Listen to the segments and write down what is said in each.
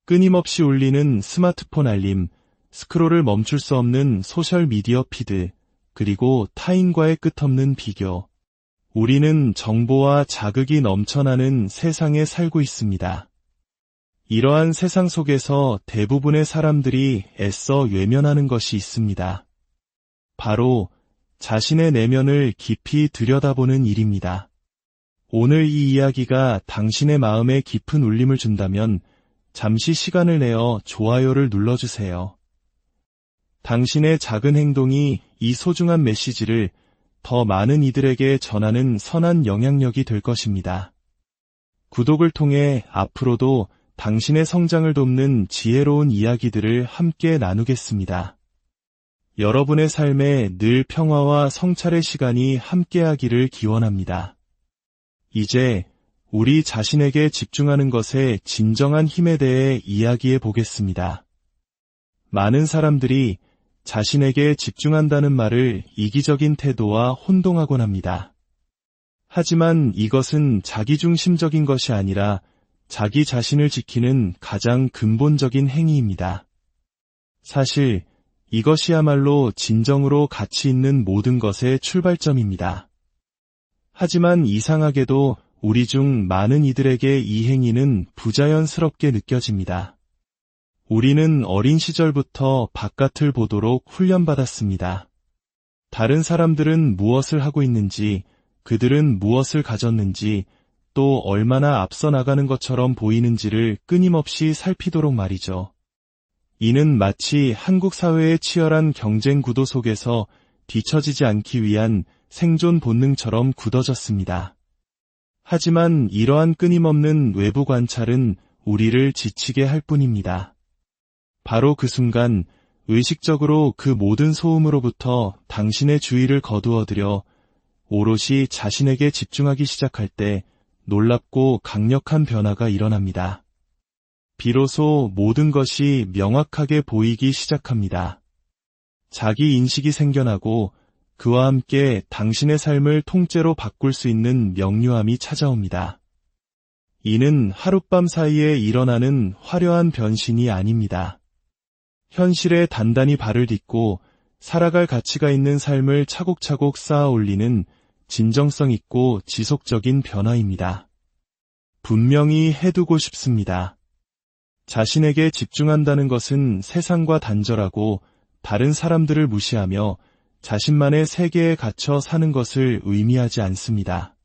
끊임없이 울리는 스마트폰 알림, 스크롤을 멈출 수 없는 소셜미디어 피드, 그리고 타인과의 끝없는 비교. 우리는 정보와 자극이 넘쳐나는 세상에 살고 있습니다. 이러한 세상 속에서 대부분의 사람들이 애써 외면하는 것이 있습니다. 바로 자신의 내면을 깊이 들여다보는 일입니다. 오늘 이 이야기가 당신의 마음에 깊은 울림을 준다면 잠시 시간을 내어 좋아요를 눌러주세요. 당신의 작은 행동이 이 소중한 메시지를 더 많은 이들에게 전하는 선한 영향력이 될 것입니다. 구독을 통해 앞으로도 당신의 성장을 돕는 지혜로운 이야기들을 함께 나누겠습니다. 여러분의 삶에 늘 평화와 성찰의 시간이 함께하기를 기원합니다. 이제 우리 자신에게 집중하는 것의 진정한 힘에 대해 이야기해 보겠습니다. 많은 사람들이 자신에게 집중한다는 말을 이기적인 태도와 혼동하곤 합니다. 하지만 이것은 자기중심적인 것이 아니라 자기 자신을 지키는 가장 근본적인 행위입니다. 사실 이것이야말로 진정으로 가치 있는 모든 것의 출발점입니다. 하지만 이상하게도 우리 중 많은 이들에게 이 행위는 부자연스럽게 느껴집니다. 우리는 어린 시절부터 바깥을 보도록 훈련받았습니다. 다른 사람들은 무엇을 하고 있는지, 그들은 무엇을 가졌는지, 또 얼마나 앞서 나가는 것처럼 보이는지를 끊임없이 살피도록 말이죠. 이는 마치 한국 사회의 치열한 경쟁 구도 속에서 뒤처지지 않기 위한 생존 본능처럼 굳어졌습니다. 하지만 이러한 끊임없는 외부 관찰은 우리를 지치게 할 뿐입니다. 바로 그 순간 의식적으로 그 모든 소음으로부터 당신의 주의를 거두어들여 오롯이 자신에게 집중하기 시작할 때 놀랍고 강력한 변화가 일어납니다. 비로소 모든 것이 명확하게 보이기 시작합니다. 자기 인식이 생겨나고 그와 함께 당신의 삶을 통째로 바꿀 수 있는 명료함이 찾아옵니다. 이는 하룻밤 사이에 일어나는 화려한 변신이 아닙니다. 현실에 단단히 발을 딛고 살아갈 가치가 있는 삶을 차곡차곡 쌓아 올리는 진정성 있고 지속적인 변화입니다. 분명히 해두고 싶습니다. 자신에게 집중한다는 것은 세상과 단절하고 다른 사람들을 무시하며 자신만의 세계에 갇혀 사는 것을 의미하지 않습니다.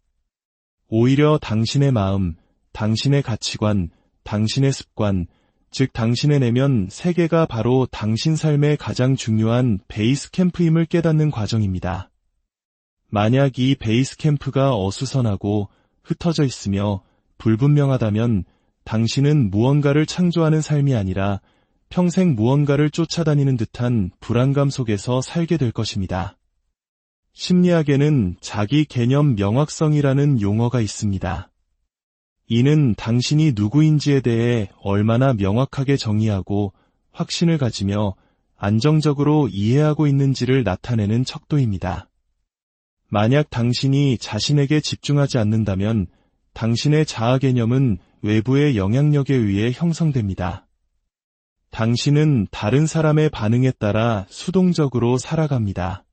오히려 당신의 마음, 당신의 가치관, 당신의 습관, 즉 당신의 내면 세계가 바로 당신 삶의 가장 중요한 베이스 캠프임을 깨닫는 과정입니다. 만약 이 베이스 캠프가 어수선하고 흩어져 있으며 불분명하다면 당신은 무언가를 창조하는 삶이 아니라 평생 무언가를 쫓아다니는 듯한 불안감 속에서 살게 될 것입니다. 심리학에는 자기 개념 명확성이라는 용어가 있습니다. 이는 당신이 누구인지에 대해 얼마나 명확하게 정의하고 확신을 가지며 안정적으로 이해하고 있는지를 나타내는 척도입니다. 만약 당신이 자신에게 집중하지 않는다면 당신의 자아 개념은 외부의 영향력에 의해 형성됩니다. 당신은 다른 사람의 반응에 따라 수동적으로 살아갑니다.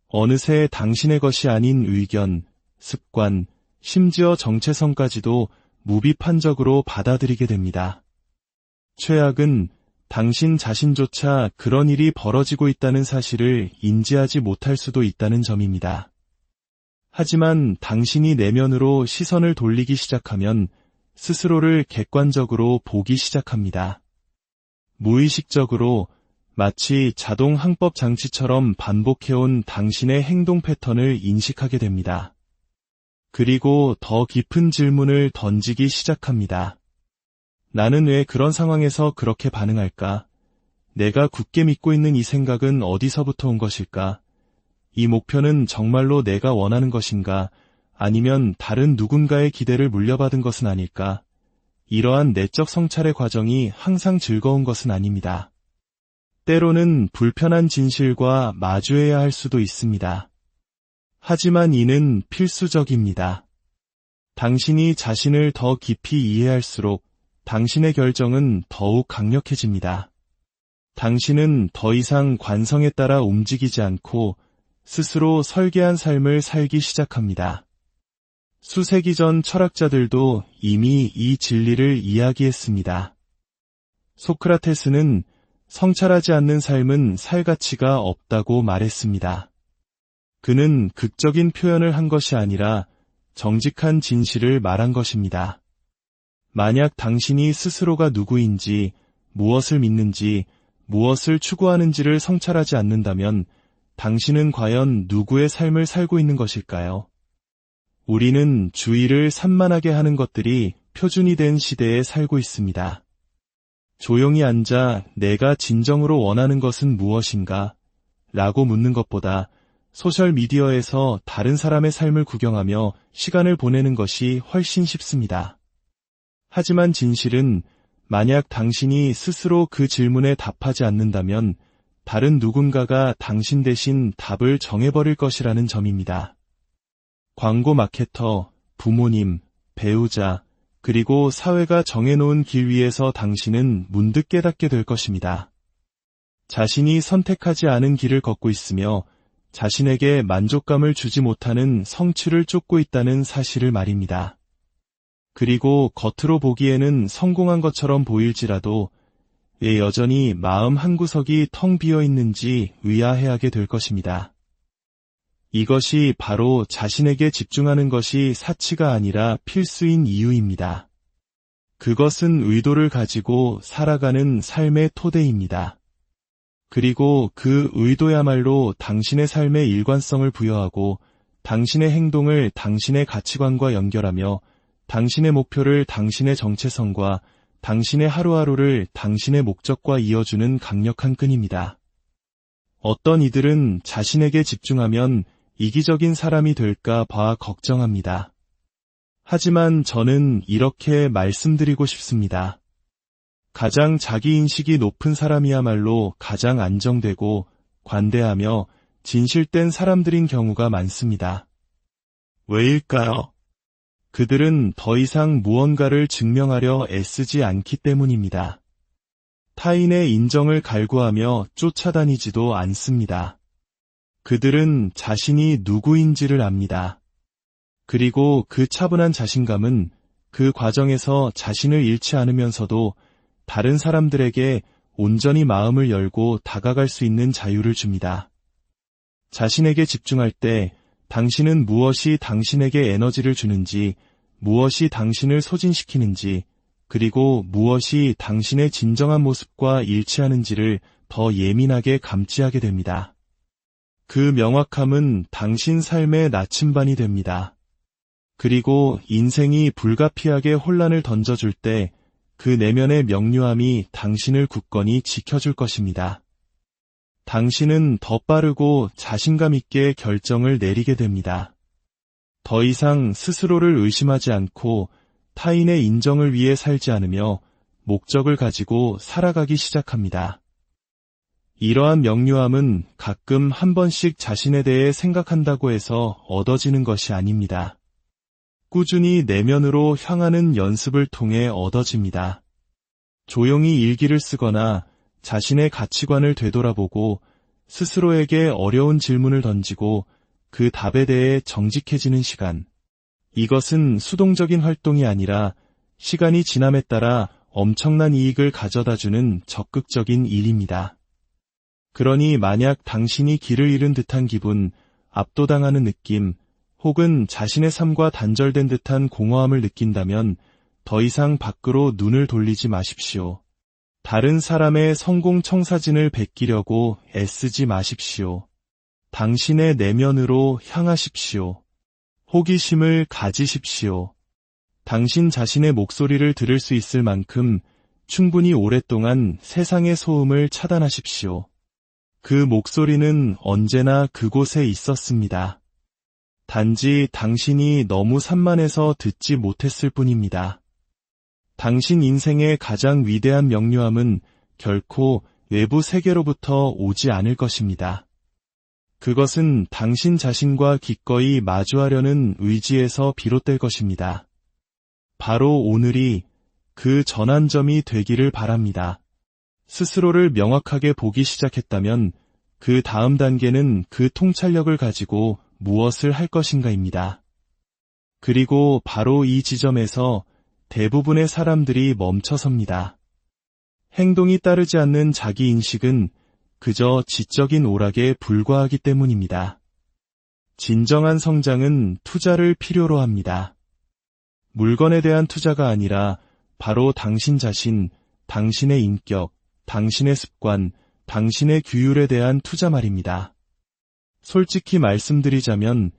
어느새 당신의 것이 아닌 의견, 습관, 심지어 정체성까지도 무비판적으로 받아들이게 됩니다. 최악은 당신 자신조차 그런 일이 벌어지고 있다는 사실을 인지하지 못할 수도 있다는 점입니다. 하지만 당신이 내면으로 시선을 돌리기 시작하면 스스로를 객관적으로 보기 시작합니다. 무의식적으로 마치 자동 항법 장치처럼 반복해온 당신의 행동 패턴을 인식하게 됩니다. 그리고 더 깊은 질문을 던지기 시작합니다. 나는 왜 그런 상황에서 그렇게 반응할까? 내가 굳게 믿고 있는 이 생각은 어디서부터 온 것일까? 이 목표는 정말로 내가 원하는 것인가? 아니면 다른 누군가의 기대를 물려받은 것은 아닐까? 이러한 내적 성찰의 과정이 항상 즐거운 것은 아닙니다. 때로는 불편한 진실과 마주해야 할 수도 있습니다. 하지만 이는 필수적입니다. 당신이 자신을 더 깊이 이해할수록 당신의 결정은 더욱 강력해집니다. 당신은 더 이상 관성에 따라 움직이지 않고 스스로 설계한 삶을 살기 시작합니다. 수세기 전 철학자들도 이미 이 진리를 이야기했습니다. 소크라테스는 성찰하지 않는 삶은 살 가치가 없다고 말했습니다. 그는 극적인 표현을 한 것이 아니라 정직한 진실을 말한 것입니다. 만약 당신이 스스로가 누구인지, 무엇을 믿는지, 무엇을 추구하는지를 성찰하지 않는다면 당신은 과연 누구의 삶을 살고 있는 것일까요? 우리는 주의를 산만하게 하는 것들이 표준이 된 시대에 살고 있습니다. 조용히 앉아 내가 진정으로 원하는 것은 무엇인가? 라고 묻는 것보다 소셜미디어에서 다른 사람의 삶을 구경하며 시간을 보내는 것이 훨씬 쉽습니다. 하지만 진실은 만약 당신이 스스로 그 질문에 답하지 않는다면 다른 누군가가 당신 대신 답을 정해버릴 것이라는 점입니다. 광고 마케터, 부모님, 배우자, 그리고 사회가 정해놓은 길 위에서 당신은 문득 깨닫게 될 것입니다. 자신이 선택하지 않은 길을 걷고 있으며 자신에게 만족감을 주지 못하는 성취를 쫓고 있다는 사실을 말입니다. 그리고 겉으로 보기에는 성공한 것처럼 보일지라도 왜 여전히 마음 한구석이 텅 비어 있는지 의아해하게 될 것입니다. 이것이 바로 자신에게 집중하는 것이 사치가 아니라 필수인 이유입니다. 그것은 의도를 가지고 살아가는 삶의 토대입니다. 그리고 그 의도야말로 당신의 삶의 일관성을 부여하고 당신의 행동을 당신의 가치관과 연결하며 당신의 목표를 당신의 정체성과 당신의 하루하루를 당신의 목적과 이어주는 강력한 끈입니다. 어떤 이들은 자신에게 집중하면 이기적인 사람이 될까 봐 걱정합니다. 하지만 저는 이렇게 말씀드리고 싶습니다. 가장 자기인식이 높은 사람이야말로 가장 안정되고 관대하며 진실된 사람들인 경우가 많습니다. 왜일까요? 그들은 더 이상 무언가를 증명하려 애쓰지 않기 때문입니다. 타인의 인정을 갈구하며 쫓아다니지도 않습니다. 그들은 자신이 누구인지를 압니다. 그리고 그 차분한 자신감은 그 과정에서 자신을 잃지 않으면서도 다른 사람들에게 온전히 마음을 열고 다가갈 수 있는 자유를 줍니다. 자신에게 집중할 때 당신은 무엇이 당신에게 에너지를 주는지, 무엇이 당신을 소진시키는지, 그리고 무엇이 당신의 진정한 모습과 일치하는지를 더 예민하게 감지하게 됩니다. 그 명확함은 당신 삶의 나침반이 됩니다. 그리고 인생이 불가피하게 혼란을 던져줄 때 그 내면의 명료함이 당신을 굳건히 지켜줄 것입니다. 당신은 더 빠르고 자신감 있게 결정을 내리게 됩니다. 더 이상 스스로를 의심하지 않고 타인의 인정을 위해 살지 않으며 목적을 가지고 살아가기 시작합니다. 이러한 명료함은 가끔 한 번씩 자신에 대해 생각한다고 해서 얻어지는 것이 아닙니다. 꾸준히 내면으로 향하는 연습을 통해 얻어집니다. 조용히 일기를 쓰거나 자신의 가치관을 되돌아보고 스스로에게 어려운 질문을 던지고 그 답에 대해 정직해지는 시간. 이것은 수동적인 활동이 아니라 시간이 지남에 따라 엄청난 이익을 가져다주는 적극적인 일입니다. 그러니 만약 당신이 길을 잃은 듯한 기분, 압도당하는 느낌, 혹은 자신의 삶과 단절된 듯한 공허함을 느낀다면 더 이상 밖으로 눈을 돌리지 마십시오. 다른 사람의 성공 청사진을 베끼려고 애쓰지 마십시오. 당신의 내면으로 향하십시오. 호기심을 가지십시오. 당신 자신의 목소리를 들을 수 있을 만큼 충분히 오랫동안 세상의 소음을 차단하십시오. 그 목소리는 언제나 그곳에 있었습니다. 단지 당신이 너무 산만해서 듣지 못했을 뿐입니다. 당신 인생의 가장 위대한 명료함은 결코 외부 세계로부터 오지 않을 것입니다. 그것은 당신 자신과 기꺼이 마주하려는 의지에서 비롯될 것입니다. 바로 오늘이 그 전환점이 되기를 바랍니다. 스스로를 명확하게 보기 시작했다면 그 다음 단계는 그 통찰력을 가지고 무엇을 할 것인가입니다. 그리고 바로 이 지점에서 대부분의 사람들이 멈춰섭니다. 행동이 따르지 않는 자기인식은 그저 지적인 오락에 불과하기 때문입니다. 진정한 성장은 투자를 필요로 합니다. 물건에 대한 투자가 아니라 바로 당신 자신, 당신의 인격, 당신의 습관, 당신의 규율에 대한 투자 말입니다. 솔직히 말씀드리자면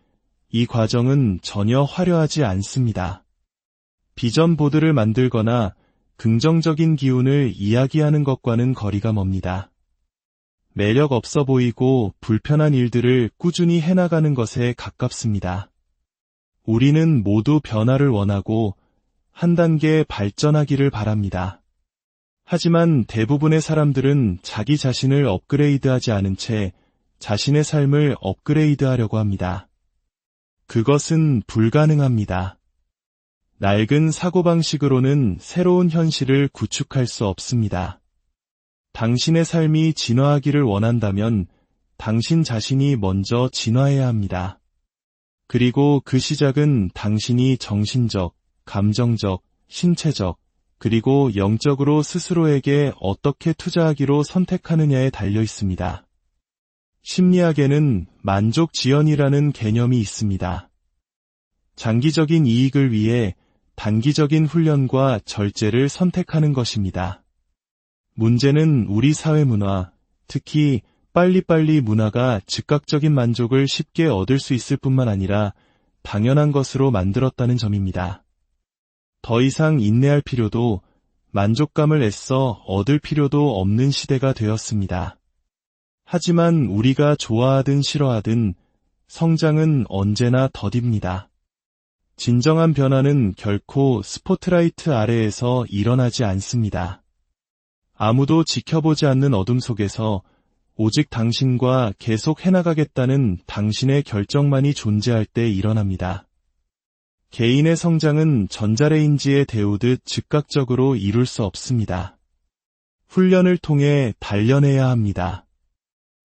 이 과정은 전혀 화려하지 않습니다. 비전 보드를 만들거나 긍정적인 기운을 이야기하는 것과는 거리가 멉니다. 매력 없어 보이고 불편한 일들을 꾸준히 해나가는 것에 가깝습니다. 우리는 모두 변화를 원하고 한 단계 발전하기를 바랍니다. 하지만 대부분의 사람들은 자기 자신을 업그레이드하지 않은 채 자신의 삶을 업그레이드하려고 합니다. 그것은 불가능합니다. 낡은 사고방식으로는 새로운 현실을 구축할 수 없습니다. 당신의 삶이 진화하기를 원한다면 당신 자신이 먼저 진화해야 합니다. 그리고 그 시작은 당신이 정신적, 감정적, 신체적, 그리고 영적으로 스스로에게 어떻게 투자하기로 선택하느냐에 달려 있습니다. 심리학에는 만족 지연이라는 개념이 있습니다. 장기적인 이익을 위해 단기적인 훈련과 절제를 선택하는 것입니다. 문제는 우리 사회 문화, 특히 빨리빨리 문화가 즉각적인 만족을 쉽게 얻을 수 있을 뿐만 아니라 당연한 것으로 만들었다는 점입니다. 더 이상 인내할 필요도 만족감을 애써 얻을 필요도 없는 시대가 되었습니다. 하지만 우리가 좋아하든 싫어하든 성장은 언제나 더딥니다. 진정한 변화는 결코 스포트라이트 아래에서 일어나지 않습니다. 아무도 지켜보지 않는 어둠 속에서 오직 당신과 계속 해나가겠다는 당신의 결정만이 존재할 때 일어납니다. 개인의 성장은 전자레인지에 데우듯 즉각적으로 이룰 수 없습니다. 훈련을 통해 단련해야 합니다.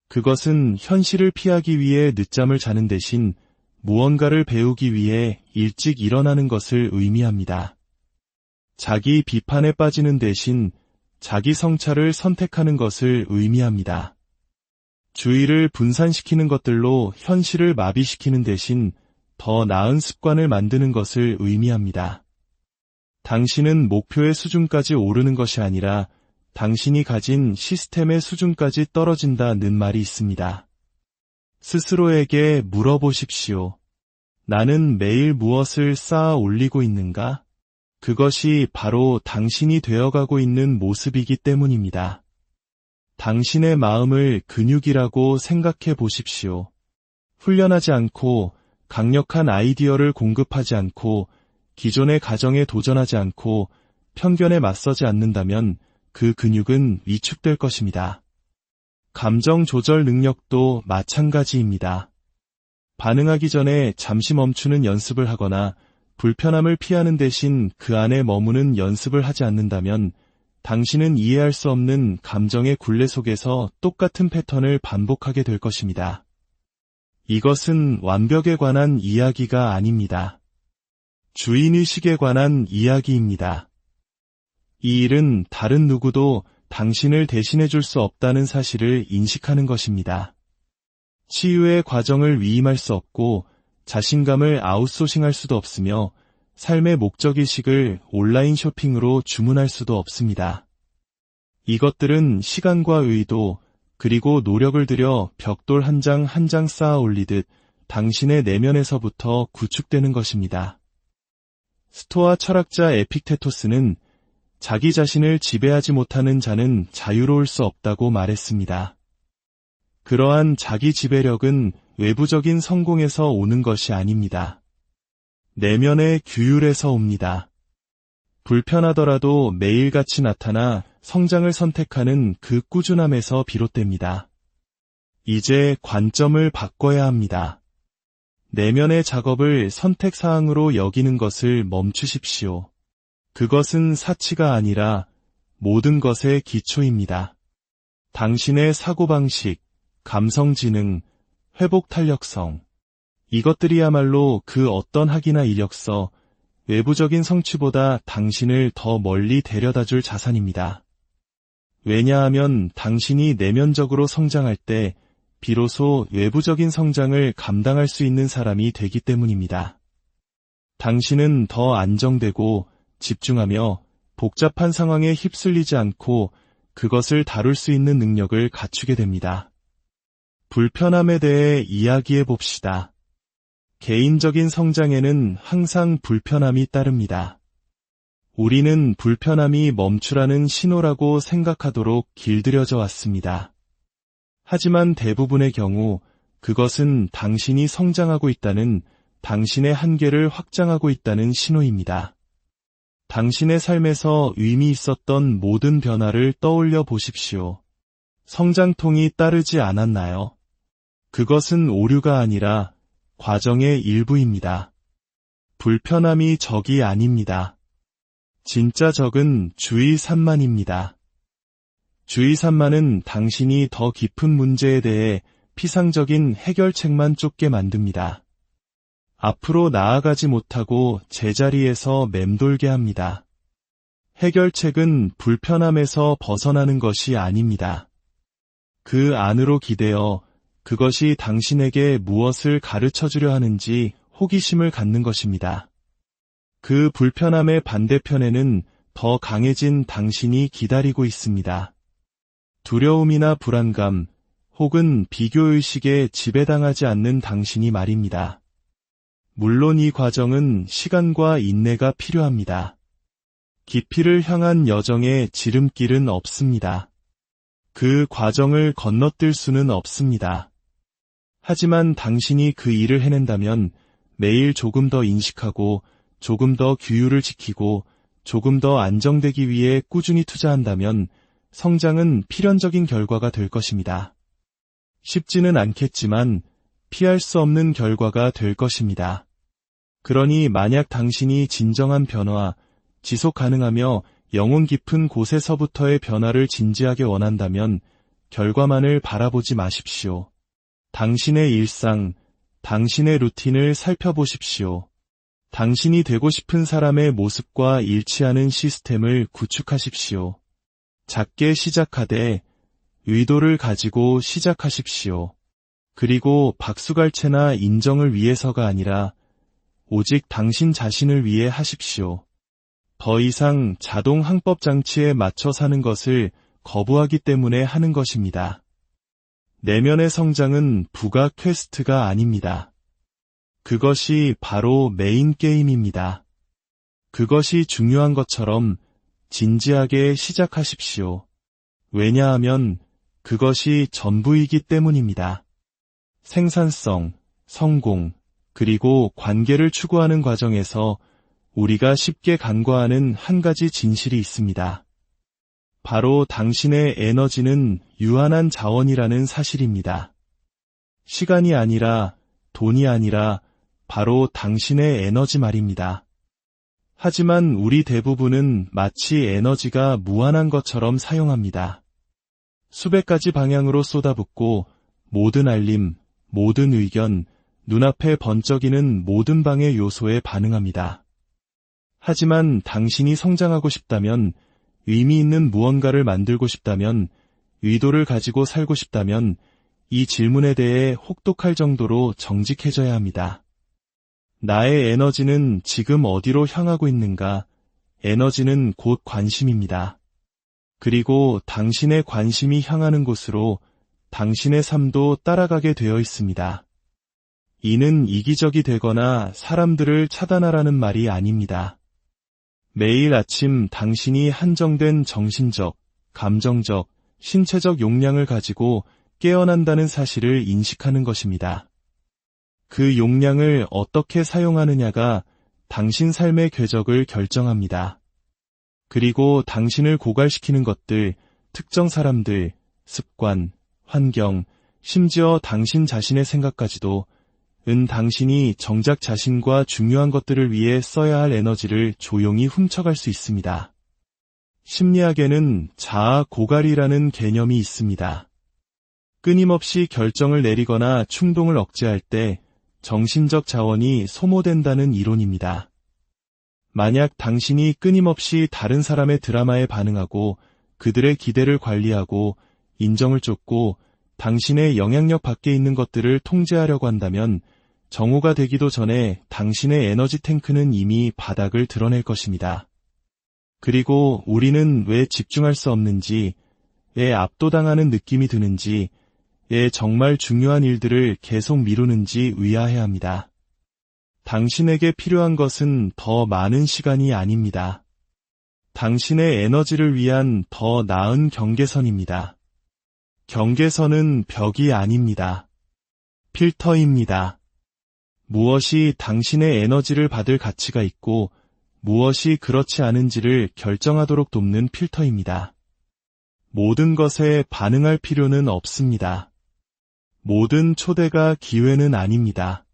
그것은 현실을 피하기 위해 늦잠을 자는 대신 무언가를 배우기 위해 일찍 일어나는 것을 의미합니다. 자기 비판에 빠지는 대신 자기 성찰을 선택하는 것을 의미합니다. 주의를 분산시키는 것들로 현실을 마비시키는 대신 더 나은 습관을 만드는 것을 의미합니다. 당신은 목표의 수준까지 오르는 것이 아니라 당신이 가진 시스템의 수준까지 떨어진다는 말이 있습니다. 스스로에게 물어보십시오. 나는 매일 무엇을 쌓아 올리고 있는가? 그것이 바로 당신이 되어가고 있는 모습이기 때문입니다. 당신의 마음을 근육이라고 생각해 보십시오. 훈련하지 않고 강력한 아이디어를 공급하지 않고 기존의 가정에 도전하지 않고 편견에 맞서지 않는다면 그 근육은 위축될 것입니다. 감정 조절 능력도 마찬가지입니다. 반응하기 전에 잠시 멈추는 연습을 하거나 불편함을 피하는 대신 그 안에 머무는 연습을 하지 않는다면 당신은 이해할 수 없는 감정의 굴레 속에서 똑같은 패턴을 반복하게 될 것입니다. 이것은 완벽에 관한 이야기가 아닙니다. 주인의식에 관한 이야기입니다. 이 일은 다른 누구도 당신을 대신해 줄 수 없다는 사실을 인식하는 것입니다. 치유의 과정을 위임할 수 없고 자신감을 아웃소싱할 수도 없으며 삶의 목적의식을 온라인 쇼핑으로 주문할 수도 없습니다. 이것들은 시간과 의도, 그리고 노력을 들여 벽돌 한 장 한 장 쌓아 올리듯 당신의 내면에서부터 구축되는 것입니다. 스토아 철학자 에픽테토스는 자기 자신을 지배하지 못하는 자는 자유로울 수 없다고 말했습니다. 그러한 자기 지배력은 외부적인 성공에서 오는 것이 아닙니다. 내면의 규율에서 옵니다. 불편하더라도 매일같이 나타나 성장을 선택하는 그 꾸준함에서 비롯됩니다. 이제 관점을 바꿔야 합니다. 내면의 작업을 선택사항으로 여기는 것을 멈추십시오. 그것은 사치가 아니라 모든 것의 기초입니다. 당신의 사고방식, 감성지능, 회복탄력성, 이것들이야말로 그 어떤 학이나 이력서, 외부적인 성취보다 당신을 더 멀리 데려다줄 자산입니다. 왜냐하면 당신이 내면적으로 성장할 때 비로소 외부적인 성장을 감당할 수 있는 사람이 되기 때문입니다. 당신은 더 안정되고 집중하며 복잡한 상황에 휩쓸리지 않고 그것을 다룰 수 있는 능력을 갖추게 됩니다. 불편함에 대해 이야기해 봅시다. 개인적인 성장에는 항상 불편함이 따릅니다. 우리는 불편함이 멈추라는 신호라고 생각하도록 길들여져 왔습니다. 하지만 대부분의 경우 그것은 당신이 성장하고 있다는, 당신의 한계를 확장하고 있다는 신호입니다. 당신의 삶에서 의미 있었던 모든 변화를 떠올려 보십시오. 성장통이 따르지 않았나요? 그것은 오류가 아니라 과정의 일부입니다. 불편함이 적이 아닙니다. 진짜 적은 주의 산만입니다. 주의 산만은 당신이 더 깊은 문제에 대해 피상적인 해결책만 쫓게 만듭니다. 앞으로 나아가지 못하고 제자리에서 맴돌게 합니다. 해결책은 불편함에서 벗어나는 것이 아닙니다. 그 안으로 기대어 그것이 당신에게 무엇을 가르쳐주려 하는지 호기심을 갖는 것입니다. 그 불편함의 반대편에는 더 강해진 당신이 기다리고 있습니다. 두려움이나 불안감, 혹은 비교의식에 지배당하지 않는 당신이 말입니다. 물론 이 과정은 시간과 인내가 필요합니다. 깊이를 향한 여정에 지름길은 없습니다. 그 과정을 건너뛸 수는 없습니다. 하지만 당신이 그 일을 해낸다면 매일 조금 더 인식하고 조금 더 규율을 지키고 조금 더 안정되기 위해 꾸준히 투자한다면 성장은 필연적인 결과가 될 것입니다. 쉽지는 않겠지만 피할 수 없는 결과가 될 것입니다. 그러니 만약 당신이 진정한 변화, 지속 가능하며 영혼 깊은 곳에서부터의 변화를 진지하게 원한다면 결과만을 바라보지 마십시오. 당신의 일상, 당신의 루틴을 살펴보십시오. 당신이 되고 싶은 사람의 모습과 일치하는 시스템을 구축하십시오. 작게 시작하되 의도를 가지고 시작하십시오. 그리고 박수갈채나 인정을 위해서가 아니라 오직 당신 자신을 위해 하십시오. 더 이상 자동 항법 장치에 맞춰 사는 것을 거부하기 때문에 하는 것입니다. 내면의 성장은 부가 퀘스트가 아닙니다. 그것이 바로 메인 게임입니다. 그것이 중요한 것처럼 진지하게 시작하십시오. 왜냐하면 그것이 전부이기 때문입니다. 생산성, 성공, 그리고 관계를 추구하는 과정에서 우리가 쉽게 간과하는 한 가지 진실이 있습니다. 바로 당신의 에너지는 유한한 자원이라는 사실입니다. 시간이 아니라, 돈이 아니라 바로 당신의 에너지 말입니다. 하지만 우리 대부분은 마치 에너지가 무한한 것처럼 사용합니다. 수백 가지 방향으로 쏟아붓고 모든 알림, 모든 의견, 눈앞에 번쩍이는 모든 방해 요소에 반응합니다. 하지만 당신이 성장하고 싶다면, 의미 있는 무언가를 만들고 싶다면, 의도를 가지고 살고 싶다면 이 질문에 대해 혹독할 정도로 정직해져야 합니다. 나의 에너지는 지금 어디로 향하고 있는가? 에너지는 곧 관심입니다. 그리고 당신의 관심이 향하는 곳으로 당신의 삶도 따라가게 되어 있습니다. 이는 이기적이 되거나 사람들을 차단하라는 말이 아닙니다. 매일 아침 당신이 한정된 정신적, 감정적, 신체적 용량을 가지고 깨어난다는 사실을 인식하는 것입니다. 그 용량을 어떻게 사용하느냐가 당신 삶의 궤적을 결정합니다. 그리고 당신을 고갈시키는 것들, 특정 사람들, 습관, 환경, 심지어 당신 자신의 생각까지도 당신이 정작 자신과 중요한 것들을 위해 써야 할 에너지를 조용히 훔쳐갈 수 있습니다. 심리학에는 자아 고갈이라는 개념이 있습니다. 끊임없이 결정을 내리거나 충동을 억제할 때 정신적 자원이 소모된다는 이론입니다. 만약 당신이 끊임없이 다른 사람의 드라마에 반응하고 그들의 기대를 관리하고 인정을 쫓고 당신의 영향력 밖에 있는 것들을 통제하려고 한다면 정오가 되기도 전에 당신의 에너지 탱크는 이미 바닥을 드러낼 것입니다. 그리고 우리는 왜 집중할 수 없는지, 왜 압도당하는 느낌이 드는지, 왜 정말 중요한 일들을 계속 미루는지 의아해야 합니다. 당신에게 필요한 것은 더 많은 시간이 아닙니다. 당신의 에너지를 위한 더 나은 경계선입니다. 경계선은 벽이 아닙니다. 필터입니다. 무엇이 당신의 에너지를 받을 가치가 있고 무엇이 그렇지 않은지를 결정하도록 돕는 필터입니다. 모든 것에 반응할 필요는 없습니다. 모든 초대가 기회는 아닙니다.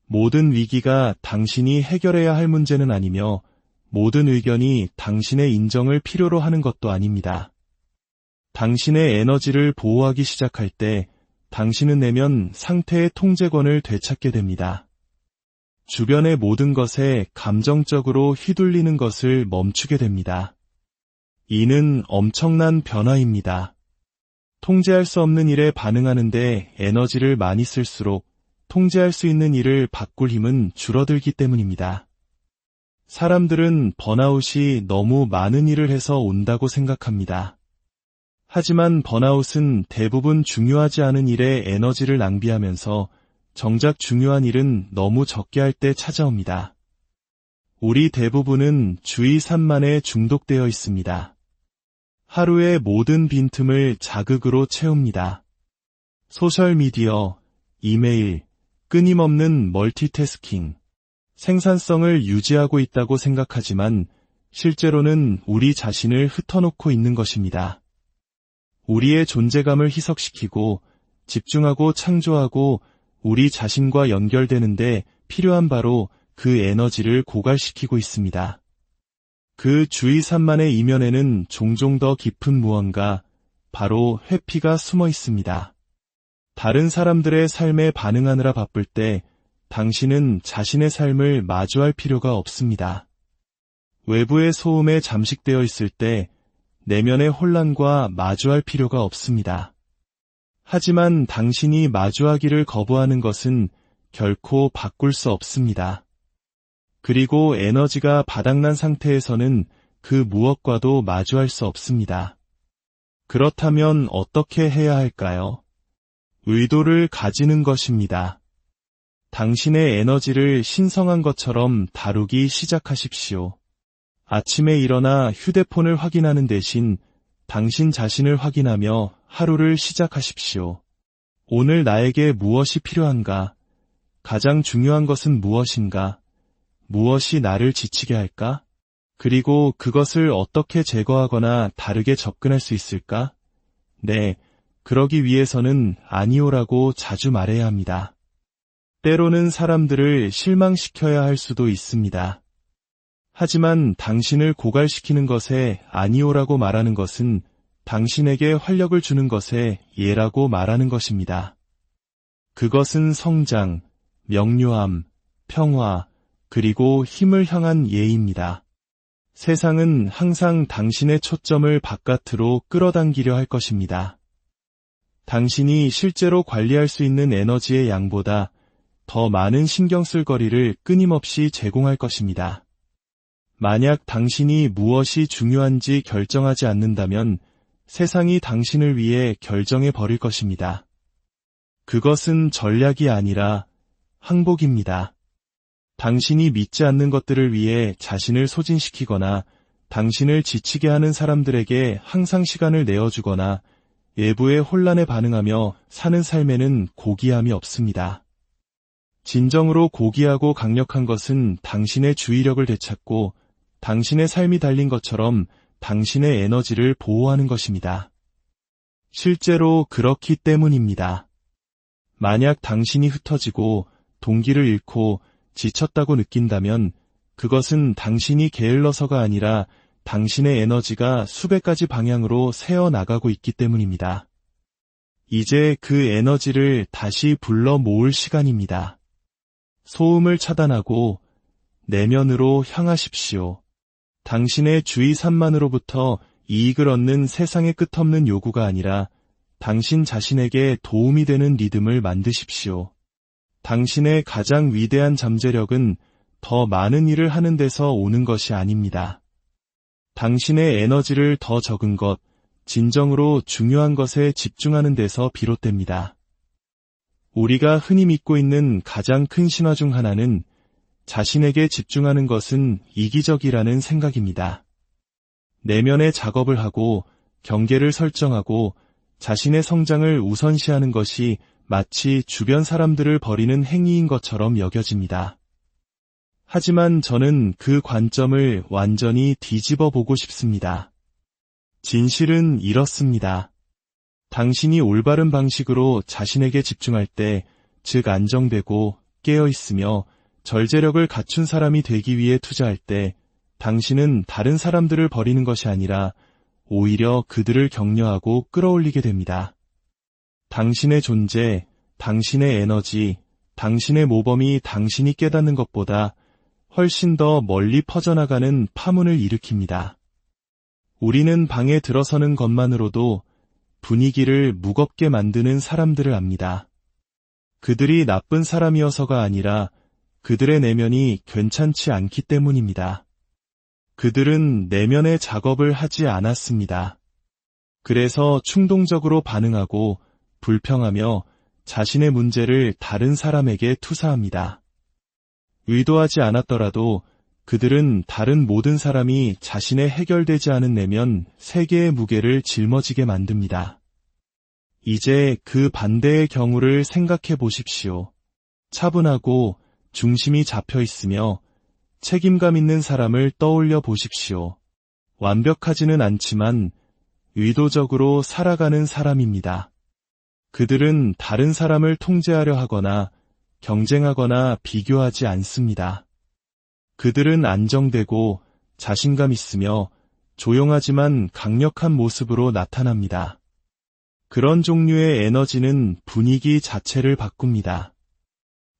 모든 위기가 당신이 해결해야 할 문제는 아니며 모든 의견이 당신의 인정을 필요로 하는 것도 아닙니다. 당신의 에너지를 보호하기 시작할 때 당신은 내면 상태의 통제권을 되찾게 됩니다. 주변의 모든 것에 감정적으로 휘둘리는 것을 멈추게 됩니다. 이는 엄청난 변화입니다. 통제할 수 없는 일에 반응하는데 에너지를 많이 쓸수록 통제할 수 있는 일을 바꿀 힘은 줄어들기 때문입니다. 사람들은 번아웃이 너무 많은 일을 해서 온다고 생각합니다. 하지만 번아웃은 대부분 중요하지 않은 일에 에너지를 낭비하면서 정작 중요한 일은 너무 적게 할 때 찾아옵니다. 우리 대부분은 주의 산만에 중독되어 있습니다. 하루의 모든 빈틈을 자극으로 채웁니다. 소셜미디어, 이메일, 끊임없는 멀티태스킹, 생산성을 유지하고 있다고 생각하지만 실제로는 우리 자신을 흩어놓고 있는 것입니다. 우리의 존재감을 희석시키고 집중하고 창조하고 우리 자신과 연결되는데 필요한 바로 그 에너지를 고갈시키고 있습니다. 그 주의 산만의 이면에는 종종 더 깊은 무언가, 바로 회피가 숨어 있습니다. 다른 사람들의 삶에 반응하느라 바쁠 때 당신은 자신의 삶을 마주할 필요가 없습니다. 외부의 소음에 잠식되어 있을 때 내면의 혼란과 마주할 필요가 없습니다. 하지만 당신이 마주하기를 거부하는 것은 결코 바꿀 수 없습니다. 그리고 에너지가 바닥난 상태에서는 그 무엇과도 마주할 수 없습니다. 그렇다면 어떻게 해야 할까요? 의도를 가지는 것입니다. 당신의 에너지를 신성한 것처럼 다루기 시작하십시오. 아침에 일어나 휴대폰을 확인하는 대신 당신 자신을 확인하며 하루를 시작하십시오. 오늘 나에게 무엇이 필요한가? 가장 중요한 것은 무엇인가? 무엇이 나를 지치게 할까? 그리고 그것을 어떻게 제거하거나 다르게 접근할 수 있을까? 네, 그러기 위해서는 아니오라고 자주 말해야 합니다. 때로는 사람들을 실망시켜야 할 수도 있습니다. 하지만 당신을 고갈시키는 것에 아니오라고 말하는 것은 당신에게 활력을 주는 것에 예라고 말하는 것입니다. 그것은 성장, 명료함, 평화, 그리고 힘을 향한 예입니다. 세상은 항상 당신의 초점을 바깥으로 끌어당기려 할 것입니다. 당신이 실제로 관리할 수 있는 에너지의 양보다 더 많은 신경 쓸 거리를 끊임없이 제공할 것입니다. 만약 당신이 무엇이 중요한지 결정하지 않는다면 세상이 당신을 위해 결정해 버릴 것입니다. 그것은 전략이 아니라 항복입니다. 당신이 믿지 않는 것들을 위해 자신을 소진시키거나 당신을 지치게 하는 사람들에게 항상 시간을 내어주거나 외부의 혼란에 반응하며 사는 삶에는 고귀함이 없습니다. 진정으로 고귀하고 강력한 것은 당신의 주의력을 되찾고 당신의 삶이 달린 것처럼 당신의 에너지를 보호하는 것입니다. 실제로 그렇기 때문입니다. 만약 당신이 흩어지고 동기를 잃고 지쳤다고 느낀다면 그것은 당신이 게을러서가 아니라 당신의 에너지가 수백 가지 방향으로 새어나가고 있기 때문입니다. 이제 그 에너지를 다시 불러 모을 시간입니다. 소음을 차단하고 내면으로 향하십시오. 당신의 주위 산만으로부터 이익을 얻는 세상의 끝없는 요구가 아니라 당신 자신에게 도움이 되는 리듬을 만드십시오. 당신의 가장 위대한 잠재력은 더 많은 일을 하는 데서 오는 것이 아닙니다. 당신의 에너지를 더 적은 것, 진정으로 중요한 것에 집중하는 데서 비롯됩니다. 우리가 흔히 믿고 있는 가장 큰 신화 중 하나는 자신에게 집중하는 것은 이기적이라는 생각입니다. 내면의 작업을 하고 경계를 설정하고 자신의 성장을 우선시하는 것이 마치 주변 사람들을 버리는 행위인 것처럼 여겨집니다. 하지만 저는 그 관점을 완전히 뒤집어 보고 싶습니다. 진실은 이렇습니다. 당신이 올바른 방식으로 자신에게 집중할 때, 즉 안정되고 깨어있으며 절제력을 갖춘 사람이 되기 위해 투자할 때, 당신은 다른 사람들을 버리는 것이 아니라 오히려 그들을 격려하고 끌어올리게 됩니다. 당신의 존재, 당신의 에너지, 당신의 모범이 당신이 깨닫는 것보다 훨씬 더 멀리 퍼져나가는 파문을 일으킵니다. 우리는 방에 들어서는 것만으로도 분위기를 무겁게 만드는 사람들을 압니다. 그들이 나쁜 사람이어서가 아니라 그들의 내면이 괜찮지 않기 때문입니다. 그들은 내면의 작업을 하지 않았습니다. 그래서 충동적으로 반응하고 불평하며 자신의 문제를 다른 사람에게 투사합니다. 의도하지 않았더라도 그들은 다른 모든 사람이 자신의 해결되지 않은 내면 세계의 무게를 짊어지게 만듭니다. 이제 그 반대의 경우를 생각해 보십시오. 차분하고 중심이 잡혀 있으며 책임감 있는 사람을 떠올려 보십시오. 완벽하지는 않지만 의도적으로 살아가는 사람입니다. 그들은 다른 사람을 통제하려 하거나 경쟁하거나 비교하지 않습니다. 그들은 안정되고 자신감 있으며 조용하지만 강력한 모습으로 나타납니다. 그런 종류의 에너지는 분위기 자체를 바꿉니다.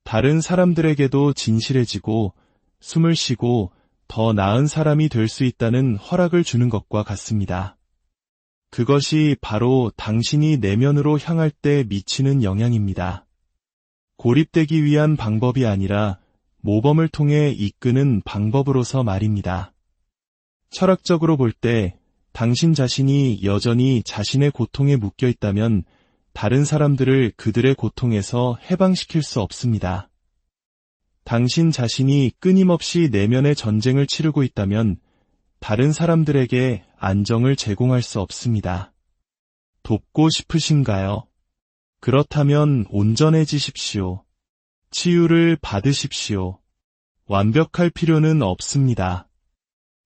다른 사람들에게도 진실해지고 숨을 쉬고 더 나은 사람이 될 수 있다는 허락을 주는 것과 같습니다. 그것이 바로 당신이 내면으로 향할 때 미치는 영향입니다. 고립되기 위한 방법이 아니라 모범을 통해 이끄는 방법으로서 말입니다. 철학적으로 볼 때 당신 자신이 여전히 자신의 고통에 묶여 있다면 다른 사람들을 그들의 고통에서 해방시킬 수 없습니다. 당신 자신이 끊임없이 내면의 전쟁을 치르고 있다면 다른 사람들에게 안정을 제공할 수 없습니다. 돕고 싶으신가요? 그렇다면 온전해지십시오. 치유를 받으십시오. 완벽할 필요는 없습니다.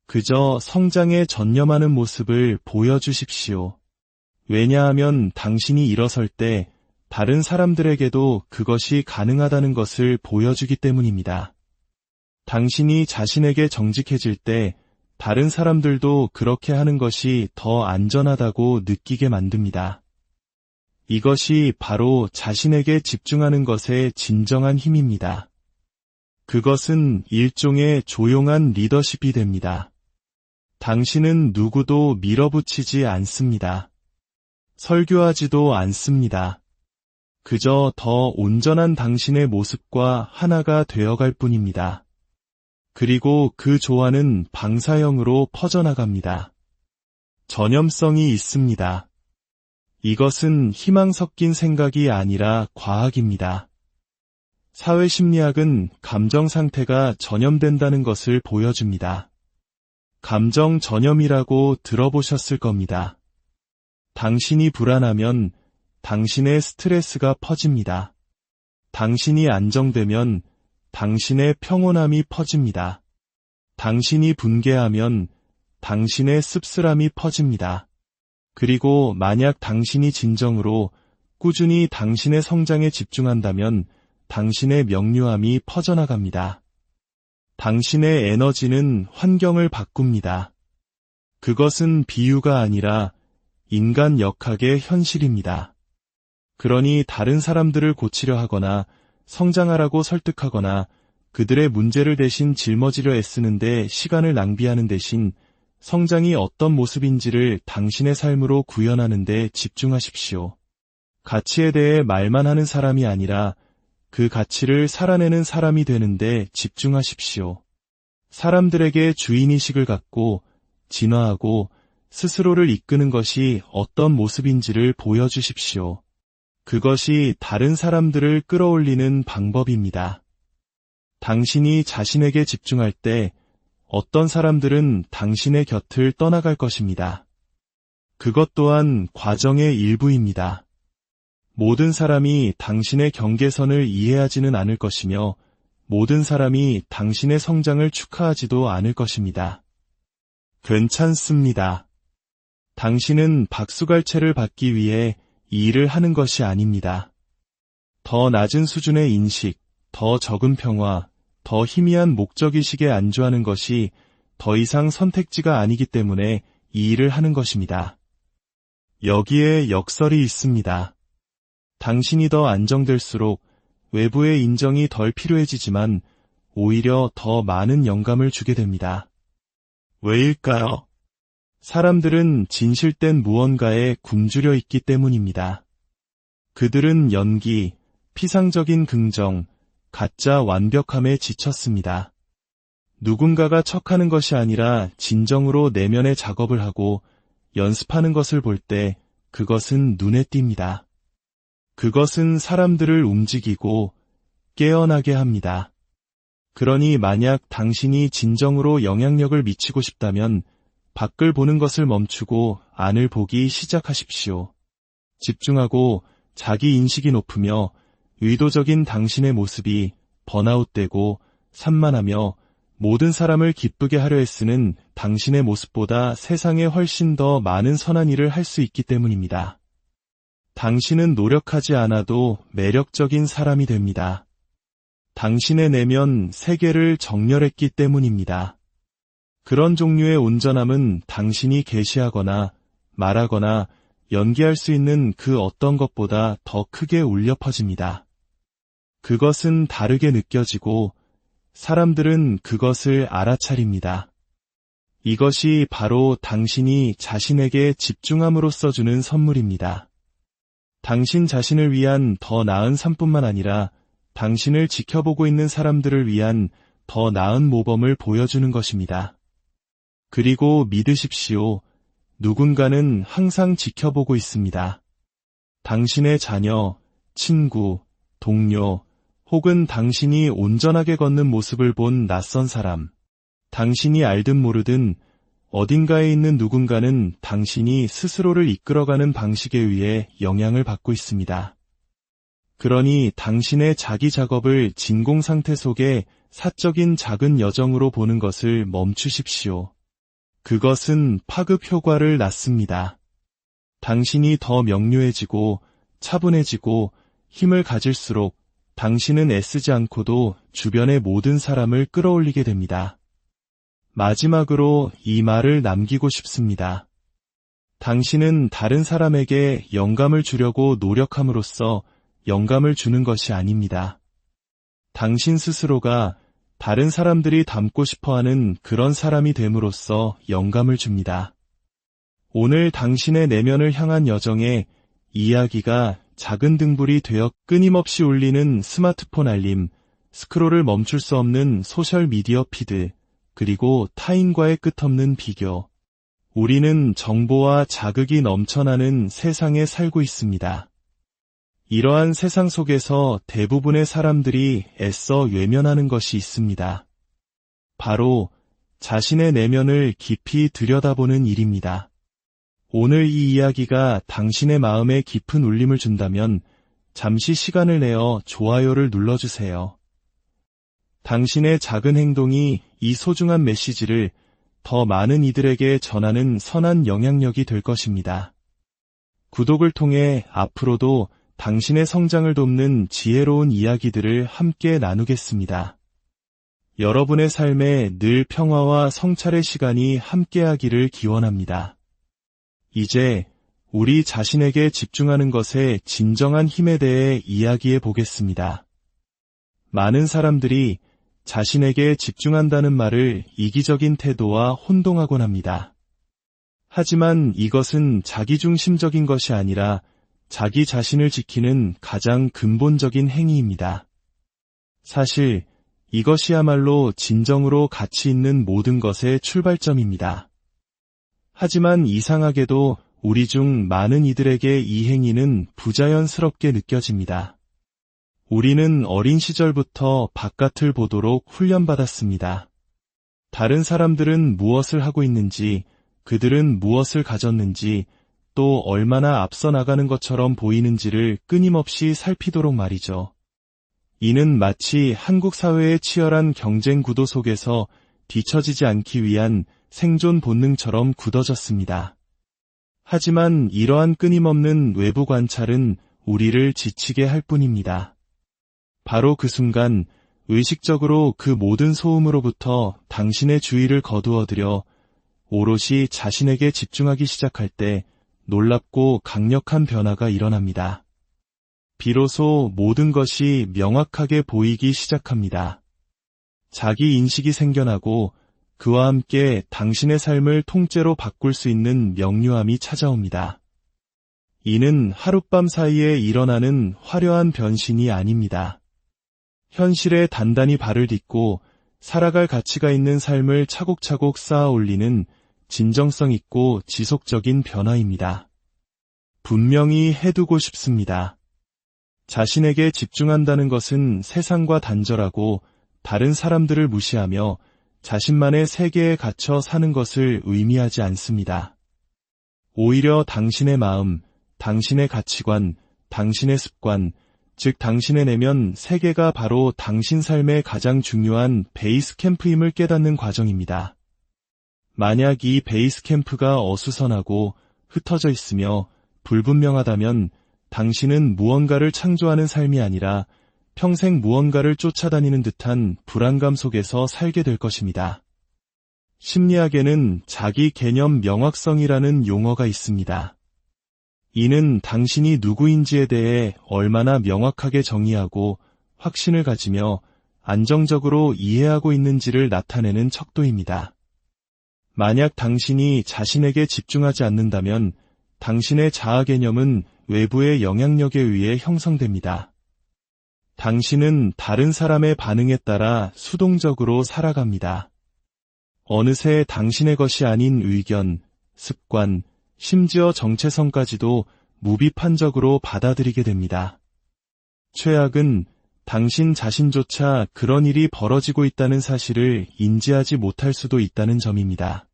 그저 성장에 전념하는 모습을 보여주십시오. 왜냐하면 당신이 일어설 때 다른 사람들에게도 그것이 가능하다는 것을 보여주기 때문입니다. 당신이 자신에게 정직해질 때 다른 사람들도 그렇게 하는 것이 더 안전하다고 느끼게 만듭니다. 이것이 바로 자신에게 집중하는 것의 진정한 힘입니다. 그것은 일종의 조용한 리더십이 됩니다. 당신은 누구도 밀어붙이지 않습니다. 설교하지도 않습니다. 그저 더 온전한 당신의 모습과 하나가 되어갈 뿐입니다. 그리고 그 조화는 방사형으로 퍼져나갑니다. 전염성이 있습니다. 이것은 희망 섞인 생각이 아니라 과학입니다. 사회심리학은 감정 상태가 전염된다는 것을 보여줍니다. 감정 전염이라고 들어보셨을 겁니다. 당신이 불안하면 당신의 스트레스가 퍼집니다. 당신이 안정되면 당신의 평온함이 퍼집니다. 당신이 분개하면 당신의 씁쓸함이 퍼집니다. 그리고 만약 당신이 진정으로 꾸준히 당신의 성장에 집중한다면 당신의 명료함이 퍼져나갑니다. 당신의 에너지는 환경을 바꿉니다. 그것은 비유가 아니라 인간 역학의 현실입니다. 그러니 다른 사람들을 고치려 하거나 성장하라고 설득하거나 그들의 문제를 대신 짊어지려 애쓰는데 시간을 낭비하는 대신 성장이 어떤 모습인지를 당신의 삶으로 구현하는 데 집중하십시오. 가치에 대해 말만 하는 사람이 아니라 그 가치를 살아내는 사람이 되는데 집중하십시오. 사람들에게 주인의식을 갖고 진화하고 스스로를 이끄는 것이 어떤 모습인지를 보여주십시오. 그것이 다른 사람들을 끌어올리는 방법입니다. 당신이 자신에게 집중할 때 어떤 사람들은 당신의 곁을 떠나갈 것입니다. 그것 또한 과정의 일부입니다. 모든 사람이 당신의 경계선을 이해하지는 않을 것이며 모든 사람이 당신의 성장을 축하하지도 않을 것입니다. 괜찮습니다. 당신은 박수갈채를 받기 위해 이 일을 하는 것이 아닙니다. 더 낮은 수준의 인식, 더 적은 평화, 더 희미한 목적의식에 안주하는 것이 더 이상 선택지가 아니기 때문에 이 일을 하는 것입니다. 여기에 역설이 있습니다. 당신이 더 안정될수록 외부의 인정이 덜 필요해지지만 오히려 더 많은 영감을 주게 됩니다. 왜일까요? 사람들은 진실된 무언가에 굶주려 있기 때문입니다. 그들은 연기, 피상적인 긍정, 가짜 완벽함에 지쳤습니다. 누군가가 척하는 것이 아니라 진정으로 내면의 작업을 하고 연습하는 것을 볼 때 그것은 눈에 띕니다. 그것은 사람들을 움직이고 깨어나게 합니다. 그러니 만약 당신이 진정으로 영향력을 미치고 싶다면 밖을 보는 것을 멈추고 안을 보기 시작하십시오. 집중하고 자기 인식이 높으며 의도적인 당신의 모습이 번아웃되고 산만하며 모든 사람을 기쁘게 하려 애쓰는 당신의 모습보다 세상에 훨씬 더 많은 선한 일을 할 수 있기 때문입니다. 당신은 노력하지 않아도 매력적인 사람이 됩니다. 당신의 내면 세계를 정렬했기 때문입니다. 그런 종류의 온전함은 당신이 계시하거나 말하거나 연기할 수 있는 그 어떤 것보다 더 크게 울려 퍼집니다. 그것은 다르게 느껴지고 사람들은 그것을 알아차립니다. 이것이 바로 당신이 자신에게 집중함으로써 주는 선물입니다. 당신 자신을 위한 더 나은 삶뿐만 아니라 당신을 지켜보고 있는 사람들을 위한 더 나은 모범을 보여주는 것입니다. 그리고 믿으십시오. 누군가는 항상 지켜보고 있습니다. 당신의 자녀, 친구, 동료, 혹은 당신이 온전하게 걷는 모습을 본 낯선 사람, 당신이 알든 모르든 어딘가에 있는 누군가는 당신이 스스로를 이끌어가는 방식에 의해 영향을 받고 있습니다. 그러니 당신의 자기 작업을 진공 상태 속에 사적인 작은 여정으로 보는 것을 멈추십시오. 그것은 파급 효과를 낳습니다. 당신이 더 명료해지고 차분해지고 힘을 가질수록 당신은 애쓰지 않고도 주변의 모든 사람을 끌어올리게 됩니다. 마지막으로 이 말을 남기고 싶습니다. 당신은 다른 사람에게 영감을 주려고 노력함으로써 영감을 주는 것이 아닙니다. 당신 스스로가 다른 사람들이 닮고 싶어하는 그런 사람이 됨으로써 영감을 줍니다. 오늘 당신의 내면을 향한 여정에 이야기가 작은 등불이 되어 끊임없이 울리는 스마트폰 알림, 스크롤을 멈출 수 없는 소셜미디어 피드, 그리고 타인과의 끝없는 비교. 우리는 정보와 자극이 넘쳐나는 세상에 살고 있습니다. 이러한 세상 속에서 대부분의 사람들이 애써 외면하는 것이 있습니다. 바로 자신의 내면을 깊이 들여다보는 일입니다. 오늘 이 이야기가 당신의 마음에 깊은 울림을 준다면 잠시 시간을 내어 좋아요를 눌러주세요. 당신의 작은 행동이 이 소중한 메시지를 더 많은 이들에게 전하는 선한 영향력이 될 것입니다. 구독을 통해 앞으로도 당신의 성장을 돕는 지혜로운 이야기들을 함께 나누겠습니다. 여러분의 삶에 늘 평화와 성찰의 시간이 함께하기를 기원합니다. 이제 우리 자신에게 집중하는 것의 진정한 힘에 대해 이야기해 보겠습니다. 많은 사람들이 자신에게 집중한다는 말을 이기적인 태도와 혼동하곤 합니다. 하지만 이것은 자기중심적인 것이 아니라 자기 자신을 지키는 가장 근본적인 행위입니다. 사실 이것이야말로 진정으로 가치 있는 모든 것의 출발점입니다. 하지만 이상하게도 우리 중 많은 이들에게 이 행위는 부자연스럽게 느껴집니다. 우리는 어린 시절부터 바깥을 보도록 훈련받았습니다. 다른 사람들은 무엇을 하고 있는지, 그들은 무엇을 가졌는지, 또 얼마나 앞서 나가는 것처럼 보이는지를 끊임없이 살피도록 말이죠. 이는 마치 한국 사회의 치열한 경쟁 구도 속에서 뒤처지지 않기 위한 생존 본능처럼 굳어졌습니다. 하지만 이러한 끊임없는 외부 관찰은 우리를 지치게 할 뿐입니다. 바로 그 순간 의식적으로 그 모든 소음으로부터 당신의 주의를 거두어들여 오롯이 자신에게 집중하기 시작할 때 놀랍고 강력한 변화가 일어납니다. 비로소 모든 것이 명확하게 보이기 시작합니다. 자기 인식이 생겨나고 그와 함께 당신의 삶을 통째로 바꿀 수 있는 명료함이 찾아옵니다. 이는 하룻밤 사이에 일어나는 화려한 변신이 아닙니다. 현실에 단단히 발을 딛고 살아갈 가치가 있는 삶을 차곡차곡 쌓아 올리는 진정성 있고 지속적인 변화입니다. 분명히 해두고 싶습니다. 자신에게 집중한다는 것은 세상과 단절하고 다른 사람들을 무시하며 자신만의 세계에 갇혀 사는 것을 의미하지 않습니다. 오히려 당신의 마음, 당신의 가치관, 당신의 습관, 즉 당신의 내면 세계가 바로 당신 삶의 가장 중요한 베이스 캠프임을 깨닫는 과정입니다. 만약 이 베이스 캠프가 어수선하고 흩어져 있으며 불분명하다면 당신은 무언가를 창조하는 삶이 아니라 평생 무언가를 쫓아다니는 듯한 불안감 속에서 살게 될 것입니다. 심리학에는 자기 개념 명확성이라는 용어가 있습니다. 이는 당신이 누구인지에 대해 얼마나 명확하게 정의하고 확신을 가지며 안정적으로 이해하고 있는지를 나타내는 척도입니다. 만약 당신이 자신에게 집중하지 않는다면 당신의 자아 개념은 외부의 영향력에 의해 형성됩니다. 당신은 다른 사람의 반응에 따라 수동적으로 살아갑니다. 어느새 당신의 것이 아닌 의견, 습관, 심지어 정체성까지도 무비판적으로 받아들이게 됩니다. 최악은 당신 자신조차 그런 일이 벌어지고 있다는 사실을 인지하지 못할 수도 있다는 점입니다.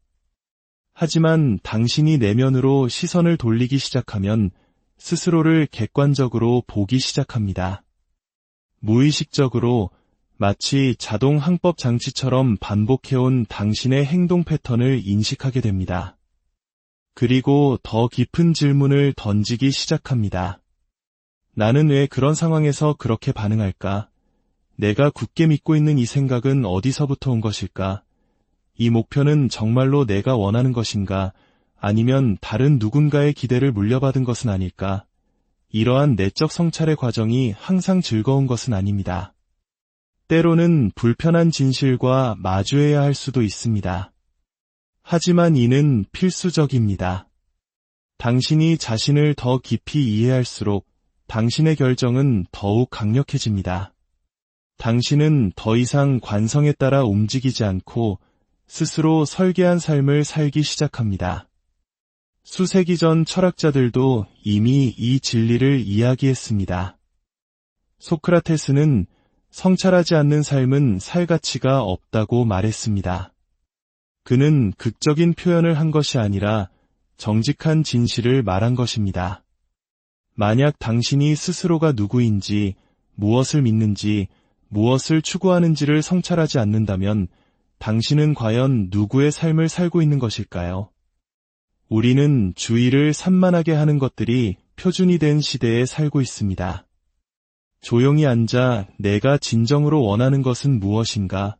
하지만 당신이 내면으로 시선을 돌리기 시작하면 스스로를 객관적으로 보기 시작합니다. 무의식적으로 마치 자동 항법 장치처럼 반복해온 당신의 행동 패턴을 인식하게 됩니다. 그리고 더 깊은 질문을 던지기 시작합니다. 나는 왜 그런 상황에서 그렇게 반응할까? 내가 굳게 믿고 있는 이 생각은 어디서부터 온 것일까? 이 목표는 정말로 내가 원하는 것인가? 아니면 다른 누군가의 기대를 물려받은 것은 아닐까? 이러한 내적 성찰의 과정이 항상 즐거운 것은 아닙니다. 때로는 불편한 진실과 마주해야 할 수도 있습니다. 하지만 이는 필수적입니다. 당신이 자신을 더 깊이 이해할수록 당신의 결정은 더욱 강력해집니다. 당신은 더 이상 관성에 따라 움직이지 않고 스스로 설계한 삶을 살기 시작합니다. 수세기 전 철학자들도 이미 이 진리를 이야기했습니다. 소크라테스는 성찰하지 않는 삶은 살 가치가 없다고 말했습니다. 그는 극적인 표현을 한 것이 아니라 정직한 진실을 말한 것입니다. 만약 당신이 스스로가 누구인지, 무엇을 믿는지, 무엇을 추구하는지를 성찰하지 않는다면 당신은 과연 누구의 삶을 살고 있는 것일까요? 우리는 주의를 산만하게 하는 것들이 표준이 된 시대에 살고 있습니다. 조용히 앉아 내가 진정으로 원하는 것은 무엇인가?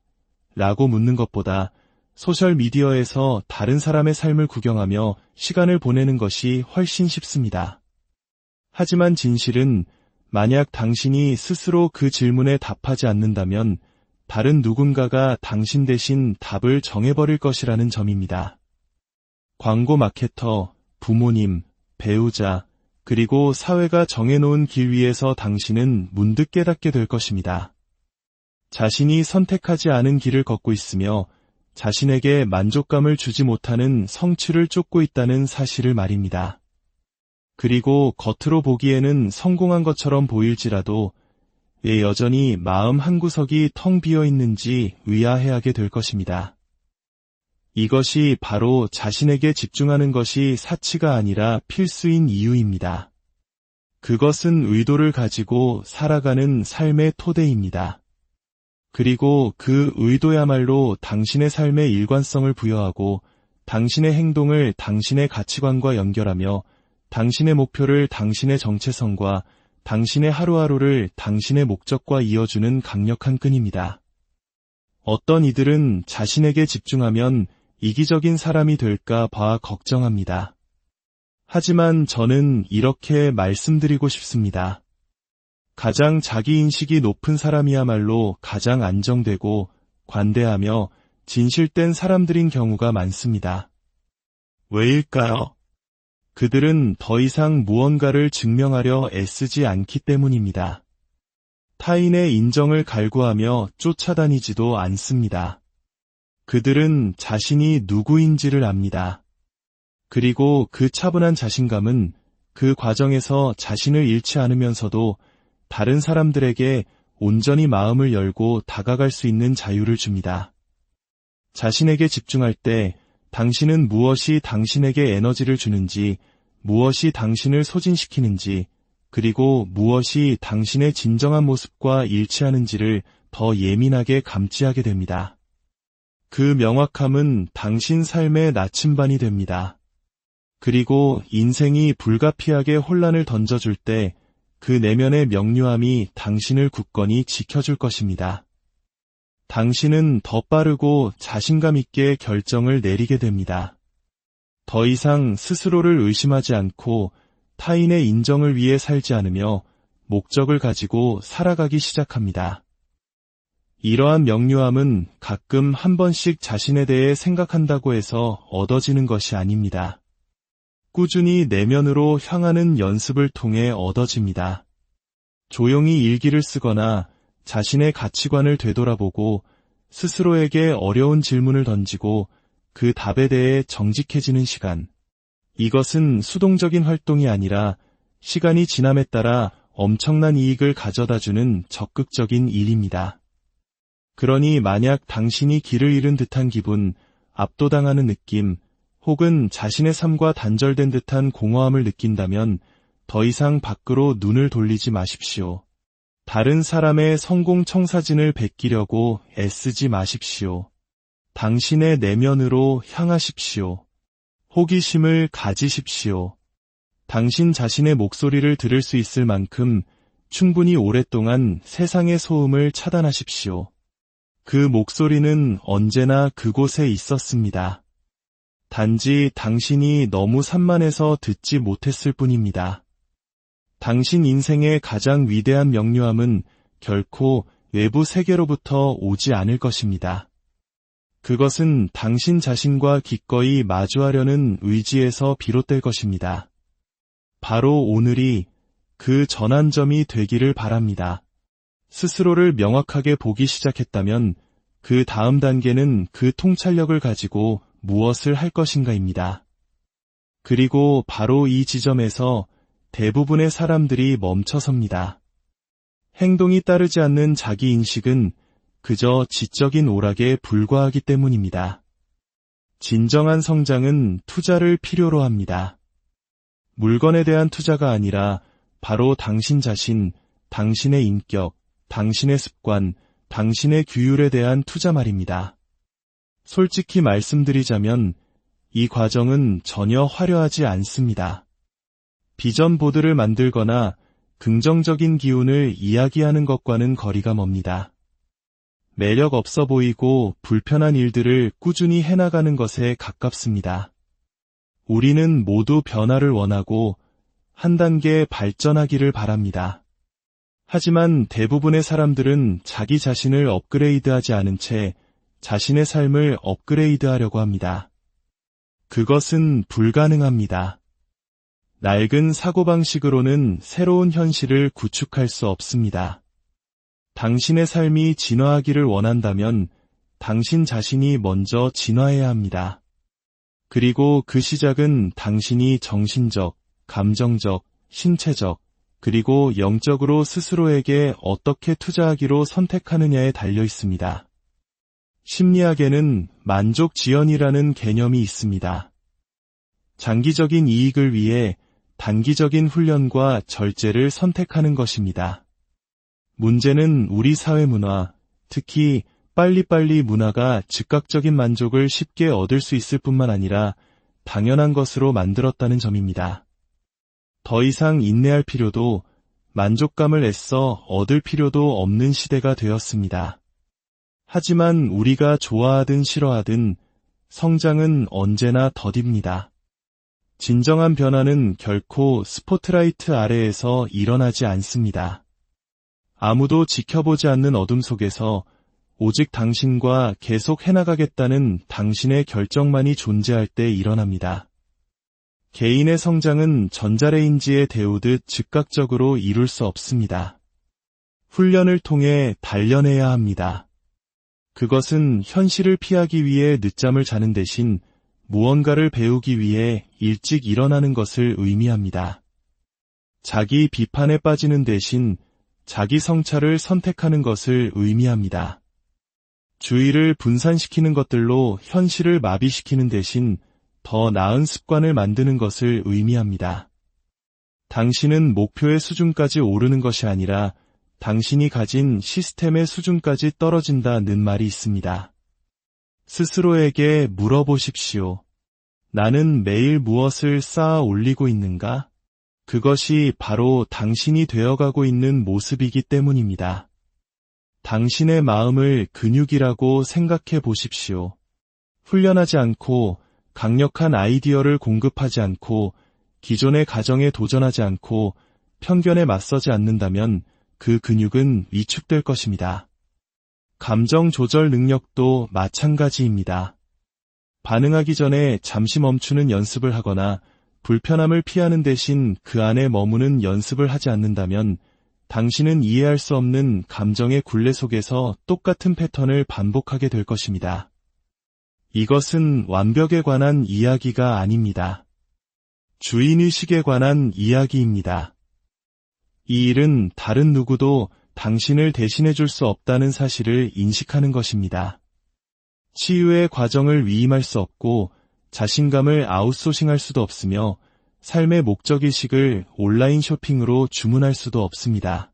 라고 묻는 것보다 소셜미디어에서 다른 사람의 삶을 구경하며 시간을 보내는 것이 훨씬 쉽습니다. 하지만 진실은 만약 당신이 스스로 그 질문에 답하지 않는다면 다른 누군가가 당신 대신 답을 정해버릴 것이라는 점입니다. 광고 마케터, 부모님, 배우자, 그리고 사회가 정해놓은 길 위에서 당신은 문득 깨닫게 될 것입니다. 자신이 선택하지 않은 길을 걷고 있으며 자신에게 만족감을 주지 못하는 성취를 쫓고 있다는 사실을 말입니다. 그리고 겉으로 보기에는 성공한 것처럼 보일지라도 왜 여전히 마음 한구석이 텅 비어 있는지 의아해하게 될 것입니다. 이것이 바로 자신에게 집중하는 것이 사치가 아니라 필수인 이유입니다. 그것은 의도를 가지고 살아가는 삶의 토대입니다. 그리고 그 의도야말로 당신의 삶에 일관성을 부여하고 당신의 행동을 당신의 가치관과 연결하며 당신의 목표를 당신의 정체성과 당신의 하루하루를 당신의 목적과 이어주는 강력한 끈입니다. 어떤 이들은 자신에게 집중하면 이기적인 사람이 될까 봐 걱정합니다. 하지만 저는 이렇게 말씀드리고 싶습니다. 가장 자기인식이 높은 사람이야말로 가장 안정되고 관대하며 진실된 사람들인 경우가 많습니다. 왜일까요? 그들은 더 이상 무언가를 증명하려 애쓰지 않기 때문입니다. 타인의 인정을 갈구하며 쫓아다니지도 않습니다. 그들은 자신이 누구인지를 압니다. 그리고 그 차분한 자신감은 그 과정에서 자신을 잃지 않으면서도 다른 사람들에게 온전히 마음을 열고 다가갈 수 있는 자유를 줍니다. 자신에게 집중할 때 당신은 무엇이 당신에게 에너지를 주는지, 무엇이 당신을 소진시키는지, 그리고 무엇이 당신의 진정한 모습과 일치하는지를 더 예민하게 감지하게 됩니다. 그 명확함은 당신 삶의 나침반이 됩니다. 그리고 인생이 불가피하게 혼란을 던져줄 때 그 내면의 명료함이 당신을 굳건히 지켜줄 것입니다. 당신은 더 빠르고 자신감 있게 결정을 내리게 됩니다. 더 이상 스스로를 의심하지 않고 타인의 인정을 위해 살지 않으며 목적을 가지고 살아가기 시작합니다. 이러한 명료함은 가끔 한 번씩 자신에 대해 생각한다고 해서 얻어지는 것이 아닙니다. 꾸준히 내면으로 향하는 연습을 통해 얻어집니다. 조용히 일기를 쓰거나 자신의 가치관을 되돌아보고 스스로에게 어려운 질문을 던지고 그 답에 대해 정직해지는 시간. 이것은 수동적인 활동이 아니라 시간이 지남에 따라 엄청난 이익을 가져다주는 적극적인 일입니다. 그러니 만약 당신이 길을 잃은 듯한 기분, 압도당하는 느낌, 혹은 자신의 삶과 단절된 듯한 공허함을 느낀다면 더 이상 밖으로 눈을 돌리지 마십시오. 다른 사람의 성공 청사진을 베끼려고 애쓰지 마십시오. 당신의 내면으로 향하십시오. 호기심을 가지십시오. 당신 자신의 목소리를 들을 수 있을 만큼 충분히 오랫동안 세상의 소음을 차단하십시오. 그 목소리는 언제나 그곳에 있었습니다. 단지 당신이 너무 산만해서 듣지 못했을 뿐입니다. 당신 인생의 가장 위대한 명료함은 결코 외부 세계로부터 오지 않을 것입니다. 그것은 당신 자신과 기꺼이 마주하려는 의지에서 비롯될 것입니다. 바로 오늘이 그 전환점이 되기를 바랍니다. 스스로를 명확하게 보기 시작했다면 그 다음 단계는 그 통찰력을 가지고 무엇을 할 것인가입니다. 그리고 바로 이 지점에서 대부분의 사람들이 멈춰섭니다. 행동이 따르지 않는 자기인식은 그저 지적인 오락에 불과하기 때문입니다. 진정한 성장은 투자를 필요로 합니다. 물건에 대한 투자가 아니라 바로 당신 자신, 당신의 인격, 당신의 습관, 당신의 규율에 대한 투자 말입니다. 솔직히 말씀드리자면 이 과정은 전혀 화려하지 않습니다. 비전 보드를 만들거나 긍정적인 기운을 이야기하는 것과는 거리가 멉니다. 매력 없어 보이고 불편한 일들을 꾸준히 해나가는 것에 가깝습니다. 우리는 모두 변화를 원하고 한 단계 발전하기를 바랍니다. 하지만 대부분의 사람들은 자기 자신을 업그레이드하지 않은 채 자신의 삶을 업그레이드하려고 합니다. 그것은 불가능합니다. 낡은 사고방식으로는 새로운 현실을 구축할 수 없습니다. 당신의 삶이 진화하기를 원한다면 당신 자신이 먼저 진화해야 합니다. 그리고 그 시작은 당신이 정신적, 감정적, 신체적, 그리고 영적으로 스스로에게 어떻게 투자하기로 선택하느냐에 달려 있습니다. 심리학에는 만족지연이라는 개념이 있습니다. 장기적인 이익을 위해 단기적인 훈련과 절제를 선택하는 것입니다. 문제는 우리 사회 문화, 특히 빨리빨리 문화가 즉각적인 만족을 쉽게 얻을 수 있을 뿐만 아니라 당연한 것으로 만들었다는 점입니다. 더 이상 인내할 필요도 만족감을 애써 얻을 필요도 없는 시대가 되었습니다. 하지만 우리가 좋아하든 싫어하든 성장은 언제나 더딥니다. 진정한 변화는 결코 스포트라이트 아래에서 일어나지 않습니다. 아무도 지켜보지 않는 어둠 속에서 오직 당신과 계속 해나가겠다는 당신의 결정만이 존재할 때 일어납니다. 개인의 성장은 전자레인지에 데우듯 즉각적으로 이룰 수 없습니다. 훈련을 통해 단련해야 합니다. 그것은 현실을 피하기 위해 늦잠을 자는 대신 무언가를 배우기 위해 일찍 일어나는 것을 의미합니다. 자기 비판에 빠지는 대신 자기 성찰을 선택하는 것을 의미합니다. 주의를 분산시키는 것들로 현실을 마비시키는 대신 더 나은 습관을 만드는 것을 의미합니다. 당신은 목표의 수준까지 오르는 것이 아니라 당신이 가진 시스템의 수준까지 떨어진다는 말이 있습니다. 스스로에게 물어보십시오. 나는 매일 무엇을 쌓아 올리고 있는가? 그것이 바로 당신이 되어가고 있는 모습이기 때문입니다. 당신의 마음을 근육이라고 생각해 보십시오. 훈련하지 않고 강력한 아이디어를 공급하지 않고 기존의 가정에 도전하지 않고 편견에 맞서지 않는다면 그 근육은 위축될 것입니다. 감정 조절 능력도 마찬가지입니다. 반응하기 전에 잠시 멈추는 연습을 하거나 불편함을 피하는 대신 그 안에 머무는 연습을 하지 않는다면 당신은 이해할 수 없는 감정의 굴레 속에서 똑같은 패턴을 반복하게 될 것입니다. 이것은 완벽에 관한 이야기가 아닙니다. 주인의식에 관한 이야기입니다. 이 일은 다른 누구도 당신을 대신해 줄 수 없다는 사실을 인식하는 것입니다. 치유의 과정을 위임할 수 없고 자신감을 아웃소싱할 수도 없으며 삶의 목적의식을 온라인 쇼핑으로 주문할 수도 없습니다.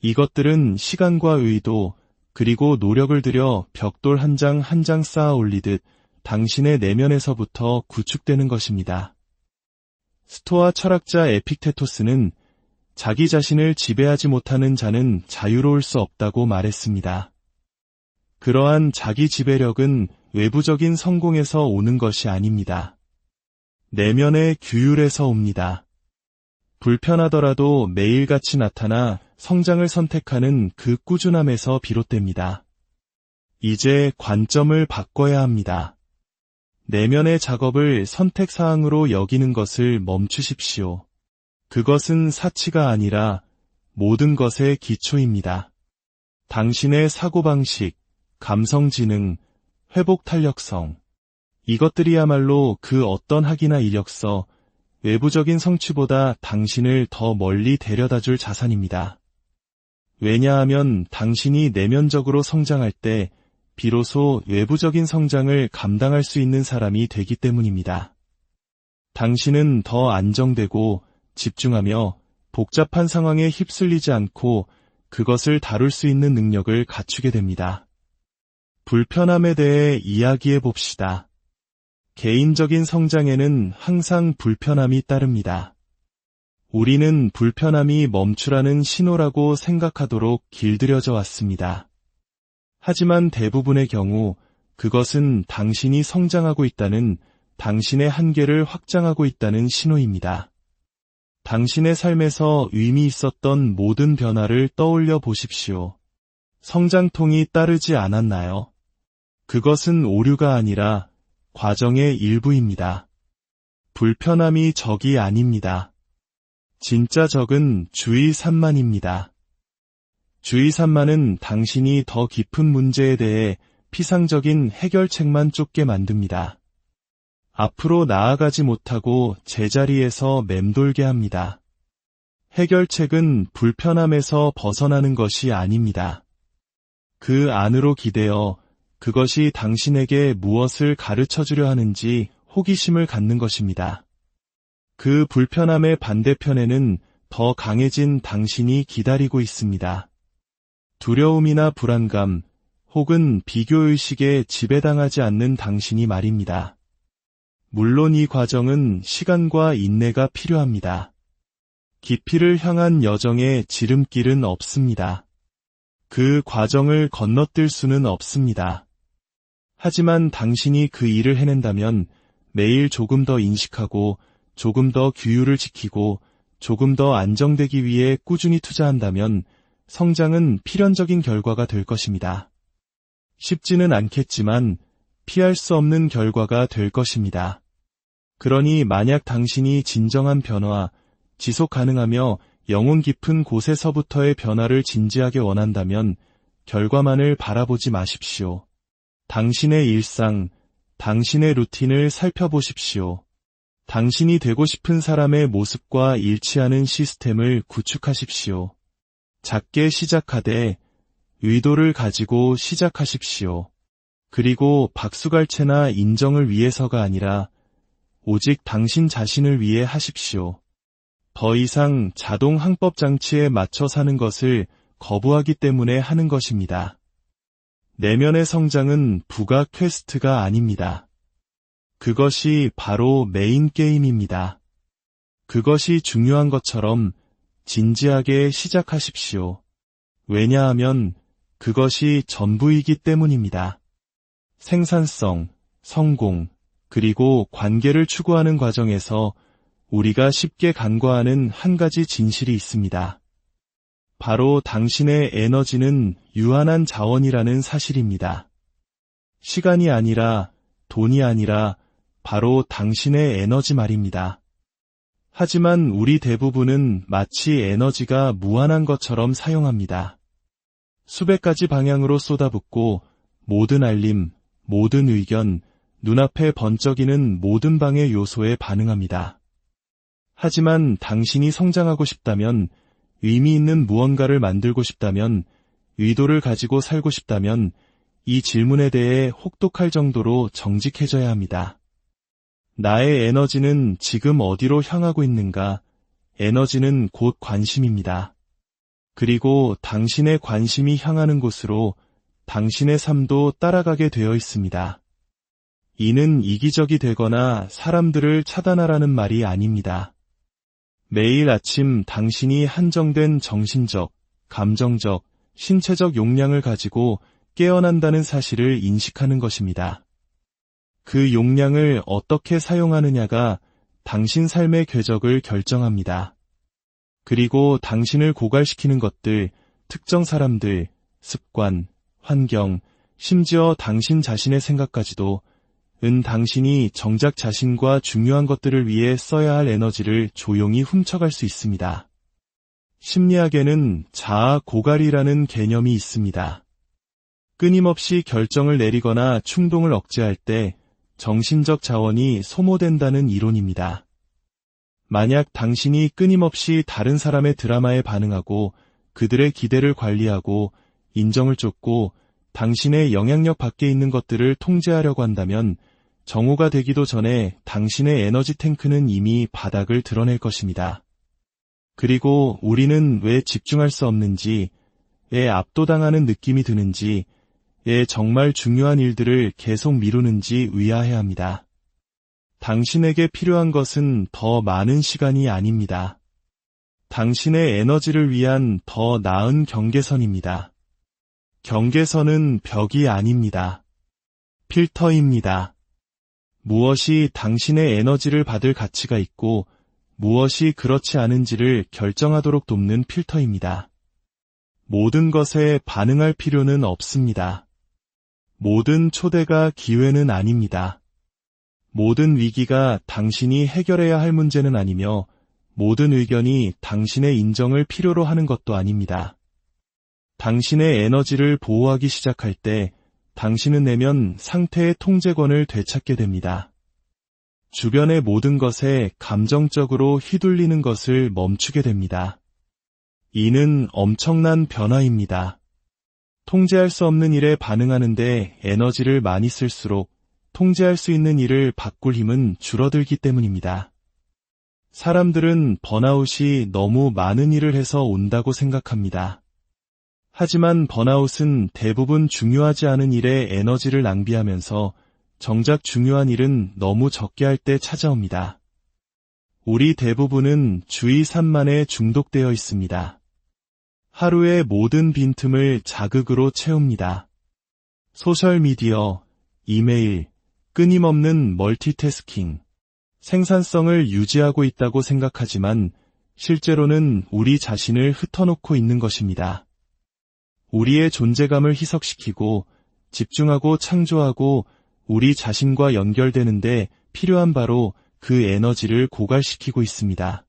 이것들은 시간과 의도 그리고 노력을 들여 벽돌 한 장 한 장 쌓아 올리듯 당신의 내면에서부터 구축되는 것입니다. 스토아 철학자 에픽테토스는 자기 자신을 지배하지 못하는 자는 자유로울 수 없다고 말했습니다. 그러한 자기 지배력은 외부적인 성공에서 오는 것이 아닙니다. 내면의 규율에서 옵니다. 불편하더라도 매일같이 나타나 성장을 선택하는 그 꾸준함에서 비롯됩니다. 이제 관점을 바꿔야 합니다. 내면의 작업을 선택사항으로 여기는 것을 멈추십시오. 그것은 사치가 아니라 모든 것의 기초입니다. 당신의 사고방식, 감성지능, 회복탄력성, 이것들이야말로 그 어떤 학이나 이력서, 외부적인 성취보다 당신을 더 멀리 데려다줄 자산입니다. 왜냐하면 당신이 내면적으로 성장할 때 비로소 외부적인 성장을 감당할 수 있는 사람이 되기 때문입니다. 당신은 더 안정되고 집중하며 복잡한 상황에 휩쓸리지 않고 그것을 다룰 수 있는 능력을 갖추게 됩니다. 불편함에 대해 이야기해 봅시다. 개인적인 성장에는 항상 불편함이 따릅니다. 우리는 불편함이 멈추라는 신호라고 생각하도록 길들여져 왔습니다. 하지만 대부분의 경우 그것은 당신이 성장하고 있다는, 당신의 한계를 확장하고 있다는 신호입니다. 당신의 삶에서 의미 있었던 모든 변화를 떠올려 보십시오. 성장통이 따르지 않았나요? 그것은 오류가 아니라 과정의 일부입니다. 불편함이 적이 아닙니다. 진짜 적은 주의 산만입니다. 주의 산만은 당신이 더 깊은 문제에 대해 피상적인 해결책만 쫓게 만듭니다. 앞으로 나아가지 못하고 제자리에서 맴돌게 합니다. 해결책은 불편함에서 벗어나는 것이 아닙니다. 그 안으로 기대어 그것이 당신에게 무엇을 가르쳐주려 하는지 호기심을 갖는 것입니다. 그 불편함의 반대편에는 더 강해진 당신이 기다리고 있습니다. 두려움이나 불안감, 혹은 비교의식에 지배당하지 않는 당신이 말입니다. 물론 이 과정은 시간과 인내가 필요합니다. 깊이를 향한 여정에 지름길은 없습니다. 그 과정을 건너뛸 수는 없습니다. 하지만 당신이 그 일을 해낸다면 매일 조금 더 인식하고 조금 더 규율을 지키고 조금 더 안정되기 위해 꾸준히 투자한다면 성장은 필연적인 결과가 될 것입니다. 쉽지는 않겠지만 피할 수 없는 결과가 될 것입니다. 그러니 만약 당신이 진정한 변화, 지속 가능하며 영혼 깊은 곳에서부터의 변화를 진지하게 원한다면 결과만을 바라보지 마십시오. 당신의 일상, 당신의 루틴을 살펴보십시오. 당신이 되고 싶은 사람의 모습과 일치하는 시스템을 구축하십시오. 작게 시작하되 의도를 가지고 시작하십시오. 그리고 박수갈채나 인정을 위해서가 아니라 오직 당신 자신을 위해 하십시오. 더 이상 자동 항법 장치에 맞춰 사는 것을 거부하기 때문에 하는 것입니다. 내면의 성장은 부가 퀘스트가 아닙니다. 그것이 바로 메인 게임입니다. 그것이 중요한 것처럼 진지하게 시작하십시오. 왜냐하면 그것이 전부이기 때문입니다. 생산성, 성공, 그리고 관계를 추구하는 과정에서 우리가 쉽게 간과하는 한 가지 진실이 있습니다. 바로 당신의 에너지는 유한한 자원이라는 사실입니다. 시간이 아니라, 돈이 아니라 바로 당신의 에너지 말입니다. 하지만 우리 대부분은 마치 에너지가 무한한 것처럼 사용합니다. 수백 가지 방향으로 쏟아붓고 모든 알림, 모든 의견, 눈앞에 번쩍이는 모든 방해 요소에 반응합니다. 하지만 당신이 성장하고 싶다면, 의미 있는 무언가를 만들고 싶다면, 의도를 가지고 살고 싶다면 이 질문에 대해 혹독할 정도로 정직해져야 합니다. 나의 에너지는 지금 어디로 향하고 있는가? 에너지는 곧 관심입니다. 그리고 당신의 관심이 향하는 곳으로 당신의 삶도 따라가게 되어 있습니다. 이는 이기적이 되거나 사람들을 차단하라는 말이 아닙니다. 매일 아침 당신이 한정된 정신적, 감정적, 신체적 용량을 가지고 깨어난다는 사실을 인식하는 것입니다. 그 용량을 어떻게 사용하느냐가 당신 삶의 궤적을 결정합니다. 그리고 당신을 고갈시키는 것들, 특정 사람들, 습관, 환경, 심지어 당신 자신의 생각까지도 당신이 정작 자신과 중요한 것들을 위해 써야 할 에너지를 조용히 훔쳐갈 수 있습니다. 심리학에는 자아 고갈이라는 개념이 있습니다. 끊임없이 결정을 내리거나 충동을 억제할 때 정신적 자원이 소모된다는 이론입니다. 만약 당신이 끊임없이 다른 사람의 드라마에 반응하고 그들의 기대를 관리하고 인정을 쫓고 당신의 영향력 밖에 있는 것들을 통제하려고 한다면 정오가 되기도 전에 당신의 에너지 탱크는 이미 바닥을 드러낼 것입니다. 그리고 우리는 왜 집중할 수 없는지, 왜 압도당하는 느낌이 드는지, 왜 정말 중요한 일들을 계속 미루는지 의아해합니다. 당신에게 필요한 것은 더 많은 시간이 아닙니다. 당신의 에너지를 위한 더 나은 경계선입니다. 경계선은 벽이 아닙니다. 필터입니다. 무엇이 당신의 에너지를 받을 가치가 있고 무엇이 그렇지 않은지를 결정하도록 돕는 필터입니다. 모든 것에 반응할 필요는 없습니다. 모든 초대가 기회는 아닙니다. 모든 위기가 당신이 해결해야 할 문제는 아니며 모든 의견이 당신의 인정을 필요로 하는 것도 아닙니다. 당신의 에너지를 보호하기 시작할 때 당신은 내면 상태의 통제권을 되찾게 됩니다. 주변의 모든 것에 감정적으로 휘둘리는 것을 멈추게 됩니다. 이는 엄청난 변화입니다. 통제할 수 없는 일에 반응하는데 에너지를 많이 쓸수록 통제할 수 있는 일을 바꿀 힘은 줄어들기 때문입니다. 사람들은 번아웃이 너무 많은 일을 해서 온다고 생각합니다. 하지만 번아웃은 대부분 중요하지 않은 일에 에너지를 낭비하면서 정작 중요한 일은 너무 적게 할 때 찾아옵니다. 우리 대부분은 주의 산만에 중독되어 있습니다. 하루의 모든 빈틈을 자극으로 채웁니다. 소셜미디어, 이메일, 끊임없는 멀티태스킹, 생산성을 유지하고 있다고 생각하지만 실제로는 우리 자신을 흩어놓고 있는 것입니다. 우리의 존재감을 희석시키고 집중하고 창조하고 우리 자신과 연결되는데 필요한 바로 그 에너지를 고갈시키고 있습니다.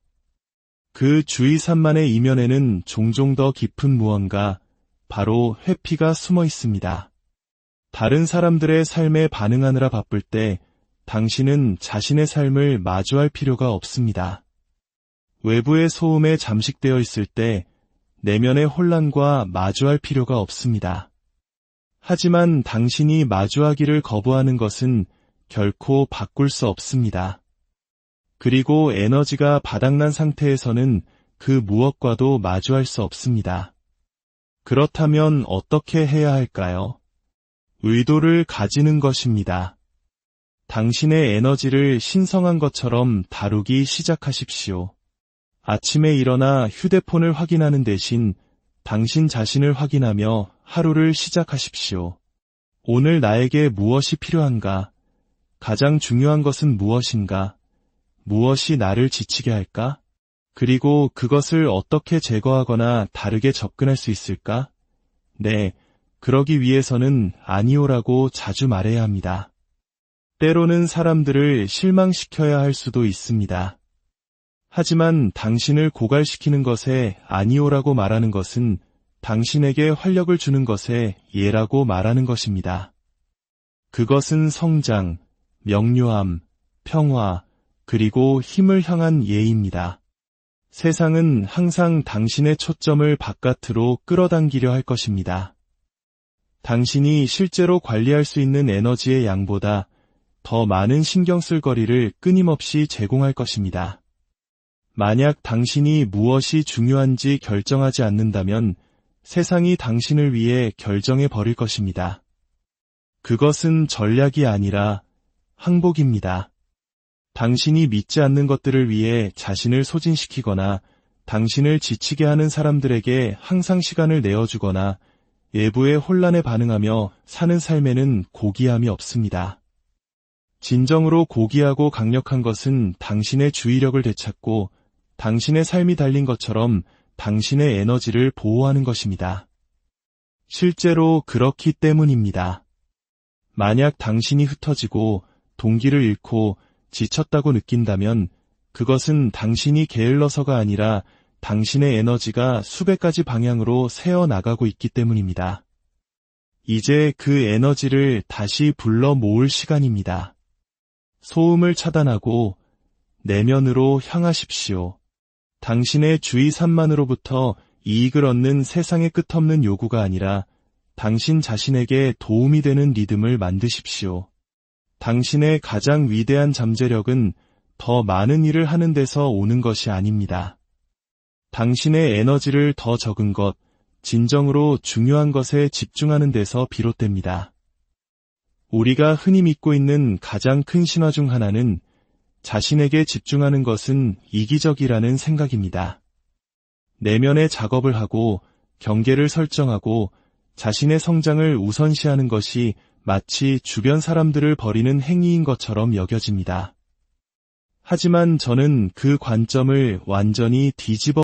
그 주의 산만의 이면에는 종종 더 깊은 무언가, 바로 회피가 숨어 있습니다. 다른 사람들의 삶에 반응하느라 바쁠 때 당신은 자신의 삶을 마주할 필요가 없습니다. 외부의 소음에 잠식되어 있을 때 내면의 혼란과 마주할 필요가 없습니다. 하지만 당신이 마주하기를 거부하는 것은 결코 바꿀 수 없습니다. 그리고 에너지가 바닥난 상태에서는 그 무엇과도 마주할 수 없습니다. 그렇다면 어떻게 해야 할까요? 의도를 가지는 것입니다. 당신의 에너지를 신성한 것처럼 다루기 시작하십시오. 아침에 일어나 휴대폰을 확인하는 대신 당신 자신을 확인하며 하루를 시작하십시오. 오늘 나에게 무엇이 필요한가? 가장 중요한 것은 무엇인가? 무엇이 나를 지치게 할까? 그리고 그것을 어떻게 제거하거나 다르게 접근할 수 있을까? 네, 그러기 위해서는 아니오라고 자주 말해야 합니다. 때로는 사람들을 실망시켜야 할 수도 있습니다. 하지만 당신을 고갈시키는 것에 아니오라고 말하는 것은 당신에게 활력을 주는 것에 예라고 말하는 것입니다. 그것은 성장, 명료함, 평화, 그리고 힘을 향한 예입니다. 세상은 항상 당신의 초점을 바깥으로 끌어당기려 할 것입니다. 당신이 실제로 관리할 수 있는 에너지의 양보다 더 많은 신경 쓸 거리를 끊임없이 제공할 것입니다. 만약 당신이 무엇이 중요한지 결정하지 않는다면 세상이 당신을 위해 결정해 버릴 것입니다. 그것은 전략이 아니라 항복입니다. 당신이 믿지 않는 것들을 위해 자신을 소진시키거나 당신을 지치게 하는 사람들에게 항상 시간을 내어주거나 외부의 혼란에 반응하며 사는 삶에는 고귀함이 없습니다. 진정으로 고귀하고 강력한 것은 당신의 주의력을 되찾고 당신의 삶이 달린 것처럼 당신의 에너지를 보호하는 것입니다. 실제로 그렇기 때문입니다. 만약 당신이 흩어지고 동기를 잃고 지쳤다고 느낀다면 그것은 당신이 게을러서가 아니라 당신의 에너지가 수백 가지 방향으로 새어나가고 있기 때문입니다. 이제 그 에너지를 다시 불러 모을 시간입니다. 소음을 차단하고 내면으로 향하십시오. 당신의 주의 산만으로부터 이익을 얻는 세상의 끝없는 요구가 아니라 당신 자신에게 도움이 되는 리듬을 만드십시오. 당신의 가장 위대한 잠재력은 더 많은 일을 하는 데서 오는 것이 아닙니다. 당신의 에너지를 더 적은 것, 진정으로 중요한 것에 집중하는 데서 비롯됩니다. 우리가 흔히 믿고 있는 가장 큰 신화 중 하나는 자신에게 집중하는 것은 이기적이라는 생각입니다. 내면의 작업을 하고 경계를 설정하고 자신의 성장을 우선시하는 것이 마치 주변 사람들을 버리는 행위인 것처럼 여겨집니다. 하지만 저는 그 관점을 완전히 뒤집어